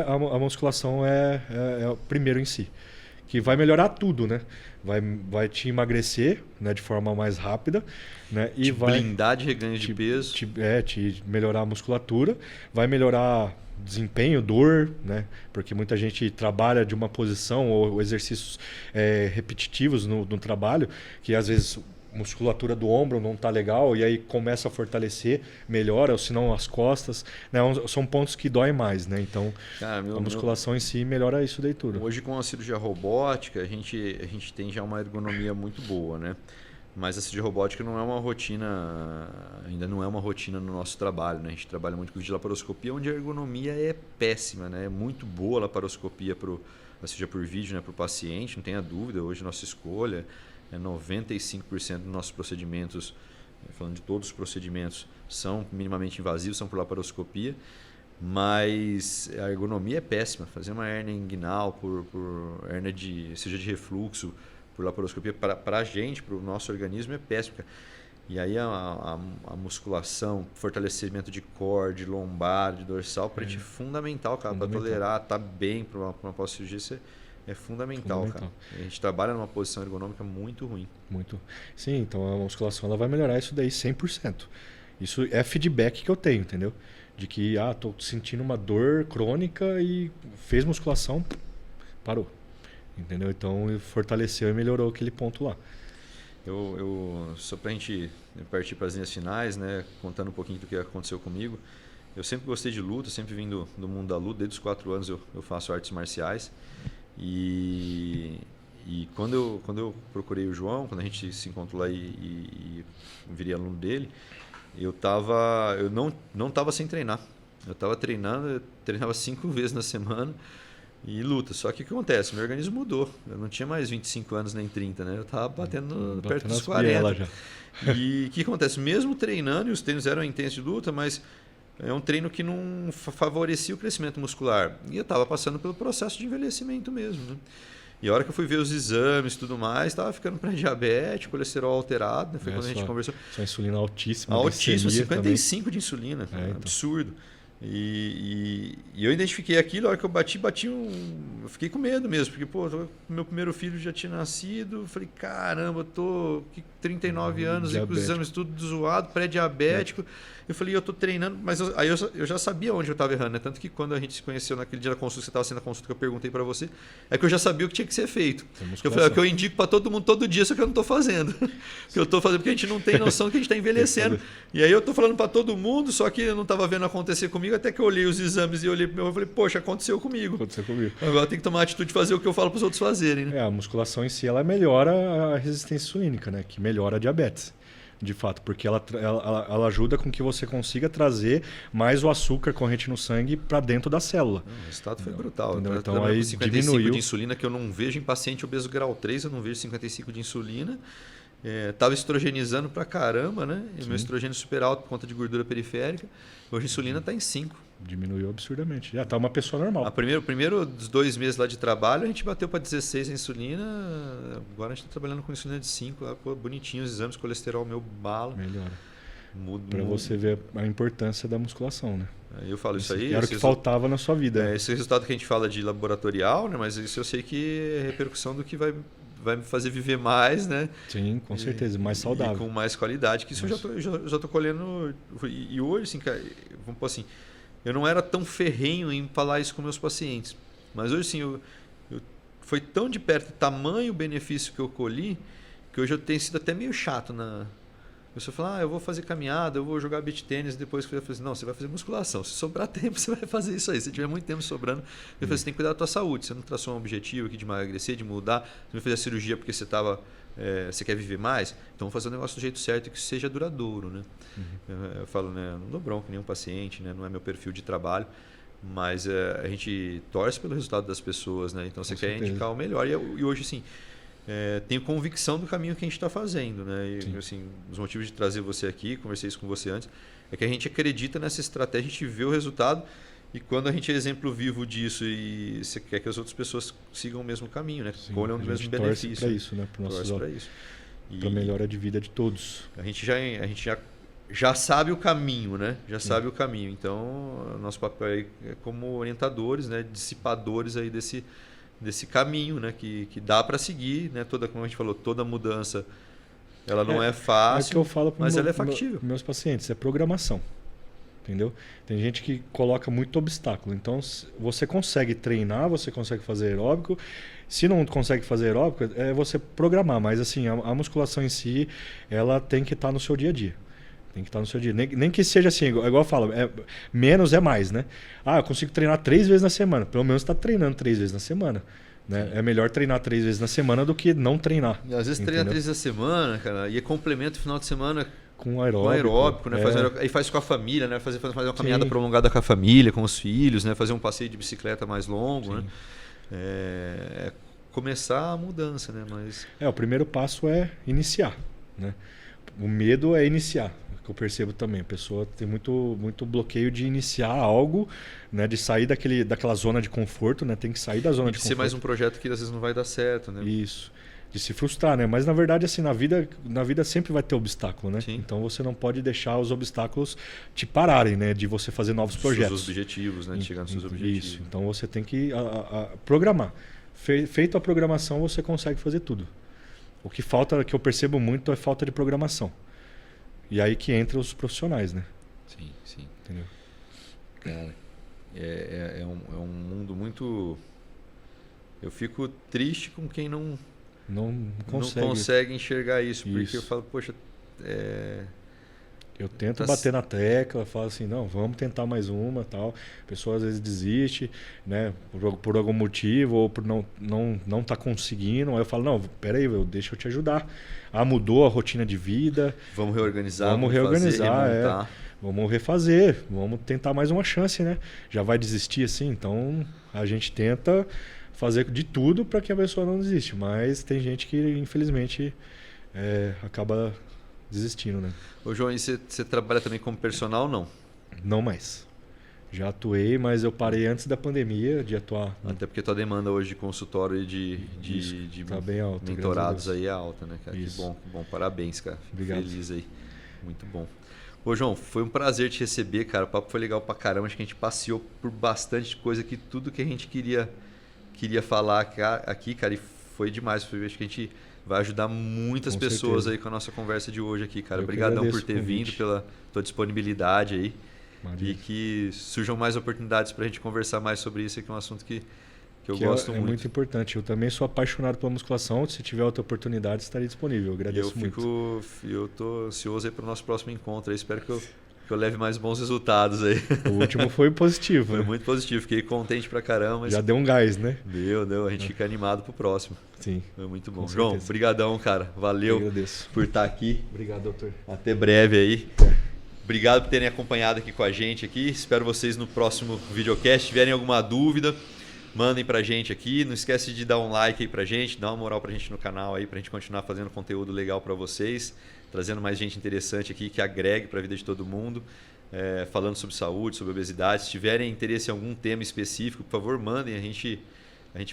a musculação é o primeiro em si. Que vai melhorar tudo, né? Vai te emagrecer, né, de forma mais rápida, né? E vai blindar de reganho de peso. Te melhorar a musculatura, vai melhorar desempenho, dor, né? Porque muita gente trabalha de uma posição ou exercícios repetitivos no trabalho, que às vezes musculatura do ombro não está legal e aí começa a fortalecer, melhora, ou se não as costas, né? São pontos que doem mais, né? Então a musculação em si melhora isso daí tudo. Hoje com a cirurgia robótica a gente tem já uma ergonomia muito boa, né? Mas a cirurgia robótica não é uma rotina, ainda não é uma rotina no nosso trabalho, né? A gente trabalha muito com vídeo laparoscopia, onde a ergonomia é péssima, né? É muito boa a laparoscopia a cirurgia por vídeo, né, para o paciente, não tenha dúvida, hoje nossa escolha 95% dos nossos procedimentos, falando de todos os procedimentos, são minimamente invasivos, são por laparoscopia, mas a ergonomia é péssima. Fazer uma hérnia inguinal por hérnia seja de refluxo, por laparoscopia, para a gente, para o nosso organismo, é péssimo. E aí a musculação, fortalecimento de core, de lombar, de dorsal, para a gente é fundamental, cara, para tolerar, estar bem para uma pós-cirurgia, isso é fundamental, cara. A gente trabalha numa posição ergonômica muito ruim. Muito. Sim, então a musculação ela vai melhorar isso daí 100%. Isso é feedback que eu tenho, entendeu? De que, tô sentindo uma dor crônica e fez musculação, parou. Entendeu? Então fortaleceu e melhorou aquele ponto lá. Só pra gente partir para as linhas finais, né, contando um pouquinho do que aconteceu comigo, eu sempre gostei de luta, sempre vim do mundo da luta, desde os 4 anos eu faço artes marciais. E quando eu procurei o João, quando a gente se encontrou lá e virei aluno dele, eu não estava sem treinar. Eu estava treinando, eu treinava 5 vezes na semana e luta. Só que o que acontece? Meu organismo mudou. Eu não tinha mais 25 anos nem 30, né? Eu estava batendo perto dos 40. Já. E o que acontece? Mesmo treinando, e os treinos eram intensos de luta, mas é um treino que não favorecia o crescimento muscular. E eu estava passando pelo processo de envelhecimento mesmo. Né? E a hora que eu fui ver os exames e tudo mais, estava ficando pré-diabético, colesterol alterado. Né? Foi quando a gente conversou. Sua insulina altíssima. Altíssima, 55 também. De insulina. Então. Absurdo. E eu identifiquei aquilo, a hora que eu bati eu fiquei com medo mesmo, porque meu primeiro filho já tinha nascido, eu falei, caramba, eu tô com 39 anos e com os exames tudo zoado, pré-diabético. Eu falei, eu tô treinando, mas eu já sabia onde eu estava errando, né? Tanto que quando a gente se conheceu naquele dia da consulta, você estava sendo a consulta que eu perguntei para você, é que eu já sabia o que tinha que ser feito. Eu falei, é o que eu indico para todo mundo todo dia, só que eu não tô fazendo. Eu tô fazendo porque a gente não tem noção que a gente está envelhecendo. E aí eu tô falando para todo mundo, só que eu não estava vendo acontecer comigo, até que eu olhei os exames e olhei pro meu, eu falei, poxa, aconteceu comigo. Agora tem que tomar a atitude de fazer o que eu falo para os outros fazerem, né? A musculação em si, ela melhora a resistência insulínica, né? Que melhora a diabetes. De fato, porque ela ajuda com que você consiga trazer mais o açúcar corrente no sangue para dentro da célula. O resultado foi brutal. Então aí 55 diminuiu. de insulina, que eu não vejo em paciente obeso grau 3, eu não vejo 55 de insulina. Estava estrogenizando pra caramba, né? E meu estrogênio super alto por conta de gordura periférica. Hoje a insulina está em 5. Diminuiu absurdamente. Já está uma pessoa normal. Primeiro dos 2 meses lá de trabalho, a gente bateu para 16 a insulina. Agora a gente está trabalhando com insulina de 5. Lá, bonitinho os exames, colesterol meu bala. Melhora. Para você ver a importância da musculação, né? Eu falo isso aí. Era o que faltava na sua vida. Esse resultado que a gente fala de laboratorial, né? Mas isso eu sei que é repercussão do que vai me fazer viver mais, né? Sim, com certeza, mais saudável. E com mais qualidade, que isso eu já tô colhendo. E hoje, assim, cara, vamos pôr assim, eu não era tão ferrenho em falar isso com meus pacientes. Mas hoje, assim, foi tão de perto o tamanho o benefício que eu colhi, que hoje eu tenho sido até meio chato na... Eu só falo, eu vou fazer caminhada, eu vou jogar beach tênis, depois que eu falei assim, não, você vai fazer musculação. Se sobrar tempo, você vai fazer isso aí. Se tiver muito tempo sobrando, eu falei, você tem que cuidar da tua saúde. Você não traçou um objetivo aqui de emagrecer, de mudar, você vai fazer a cirurgia porque você quer viver mais, então vamos fazer o negócio do jeito certo e que seja duradouro, né? Eu falo, né, não dou bronca em nenhum paciente, né, não é meu perfil de trabalho, mas a gente torce pelo resultado das pessoas, né? Então você quer indicar o melhor. E hoje, assim, tenho convicção do caminho que a gente está fazendo, né? E, assim, os motivos de trazer você aqui, conversei isso com você antes, é que a gente acredita nessa estratégia, a gente vê o resultado, e quando a gente é exemplo vivo disso e você quer que as outras pessoas sigam o mesmo caminho, né? Colham o mesmo benefício. Para isso, né? Para melhora de vida de todos. A gente já sabe o caminho, né? Já sabe o caminho. Então, nosso papel aí é como orientadores, né? Dissipadores aí desse caminho, né? Que dá para seguir, né? Como a gente falou, toda mudança ela não é fácil, que eu falo mas ela é factível. Meus pacientes, é programação. Entendeu? Tem gente que coloca muito obstáculo. Então, você consegue treinar, você consegue fazer aeróbico. Se não consegue fazer aeróbico, é você programar. Mas assim, a musculação em si, ela tem que estar no seu dia a dia. Tem que estar no seu dia. Nem que seja assim, igual eu falo, menos é mais, né? Eu consigo treinar 3 vezes na semana. Pelo menos está treinando 3 vezes na semana. Né? É melhor treinar 3 vezes na semana do que não treinar. E às vezes treina 3 vezes na semana, cara, e complementa o final de semana com aeróbico, né? Aí faz com a família, né? Fazer uma caminhada prolongada com a família, com os filhos, né? Fazer um passeio de bicicleta mais longo, né? Começar a mudança, né? Mas o primeiro passo é iniciar, né? O medo é iniciar, que eu percebo também. A pessoa tem muito bloqueio de iniciar algo, né? De sair daquela zona de conforto, né? Tem que sair da zona de conforto. Ser mais um projeto que às vezes não vai dar certo, né? Isso. De se frustrar, né? Mas na verdade, assim, na vida sempre vai ter obstáculo, né? Sim. Então você não pode deixar os obstáculos te pararem, né? De você fazer novos projetos. Os objetivos, né? De chegar nos seus objetivos. Isso. Então você tem que programar. Feito a programação, você consegue fazer tudo. O que falta, que eu percebo muito, é falta de programação. E aí que entra os profissionais, né? Sim. Entendeu? Cara, é um mundo muito... Eu fico triste com quem não consegue enxergar isso. Porque eu falo, poxa... Eu tento bater na tecla, falo assim, não, vamos tentar mais uma, tal. A pessoa às vezes desiste, né, por algum motivo, ou por não tá conseguindo. Aí eu falo, não, peraí, deixa eu te ajudar. Mudou a rotina de vida. Vamos reorganizar, remontar. Vamos refazer, vamos tentar mais uma chance, né? Já vai desistir assim, então a gente tenta fazer de tudo para que a pessoa não desista. Mas tem gente que, infelizmente, acaba desistindo, né? Ô João, e você trabalha também como personal ou não? Não mais. Já atuei, mas eu parei antes da pandemia de atuar. Até porque tua demanda hoje de consultório e de tá bem alta, mentorados aí é alta, né, cara? Isso. Que bom. Parabéns, cara. Obrigado. Feliz aí. Muito bom. Ô, João, foi um prazer te receber, cara. O papo foi legal pra caramba. Acho que a gente passeou por bastante coisa aqui, tudo que a gente queria falar aqui, cara, e foi demais. Acho que a gente vai ajudar muitas Com pessoas certeza. aí com a nossa conversa de hoje aqui, cara. Eu que Obrigadão por agradeço ter o convite. vindo, pela tua disponibilidade aí. Maravilha. E que surjam mais oportunidades pra gente conversar mais sobre isso, que é um assunto que eu Que gosto é muito importante. Eu também sou apaixonado pela musculação. Se tiver outra oportunidade, estarei disponível. Eu agradeço muito. Eu tô ansioso aí pro nosso próximo encontro aí. Espero que eu leve mais bons resultados aí. O último foi positivo. Foi né? muito positivo, fiquei contente pra caramba. Mas Já deu um gás, né? deu, a gente fica animado pro próximo. Sim. Foi muito bom. Com João, certeza. brigadão, cara. Valeu Eu agradeço. por estar aqui. Obrigado, doutor. Até breve aí. Obrigado por terem acompanhado aqui com a gente aqui. Espero vocês no próximo videocast. Se tiverem alguma dúvida, mandem pra gente aqui. Não esquece de dar um like aí pra gente, dar uma moral pra gente no canal aí, pra gente continuar fazendo conteúdo legal pra vocês, trazendo mais gente interessante aqui que agregue pra vida de todo mundo, falando sobre saúde, sobre obesidade. Se tiverem interesse em algum tema específico, por favor, mandem. A gente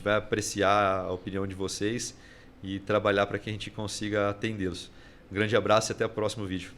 vai apreciar a opinião de vocês e trabalhar para que a gente consiga atendê-los. Um grande abraço e até o próximo vídeo.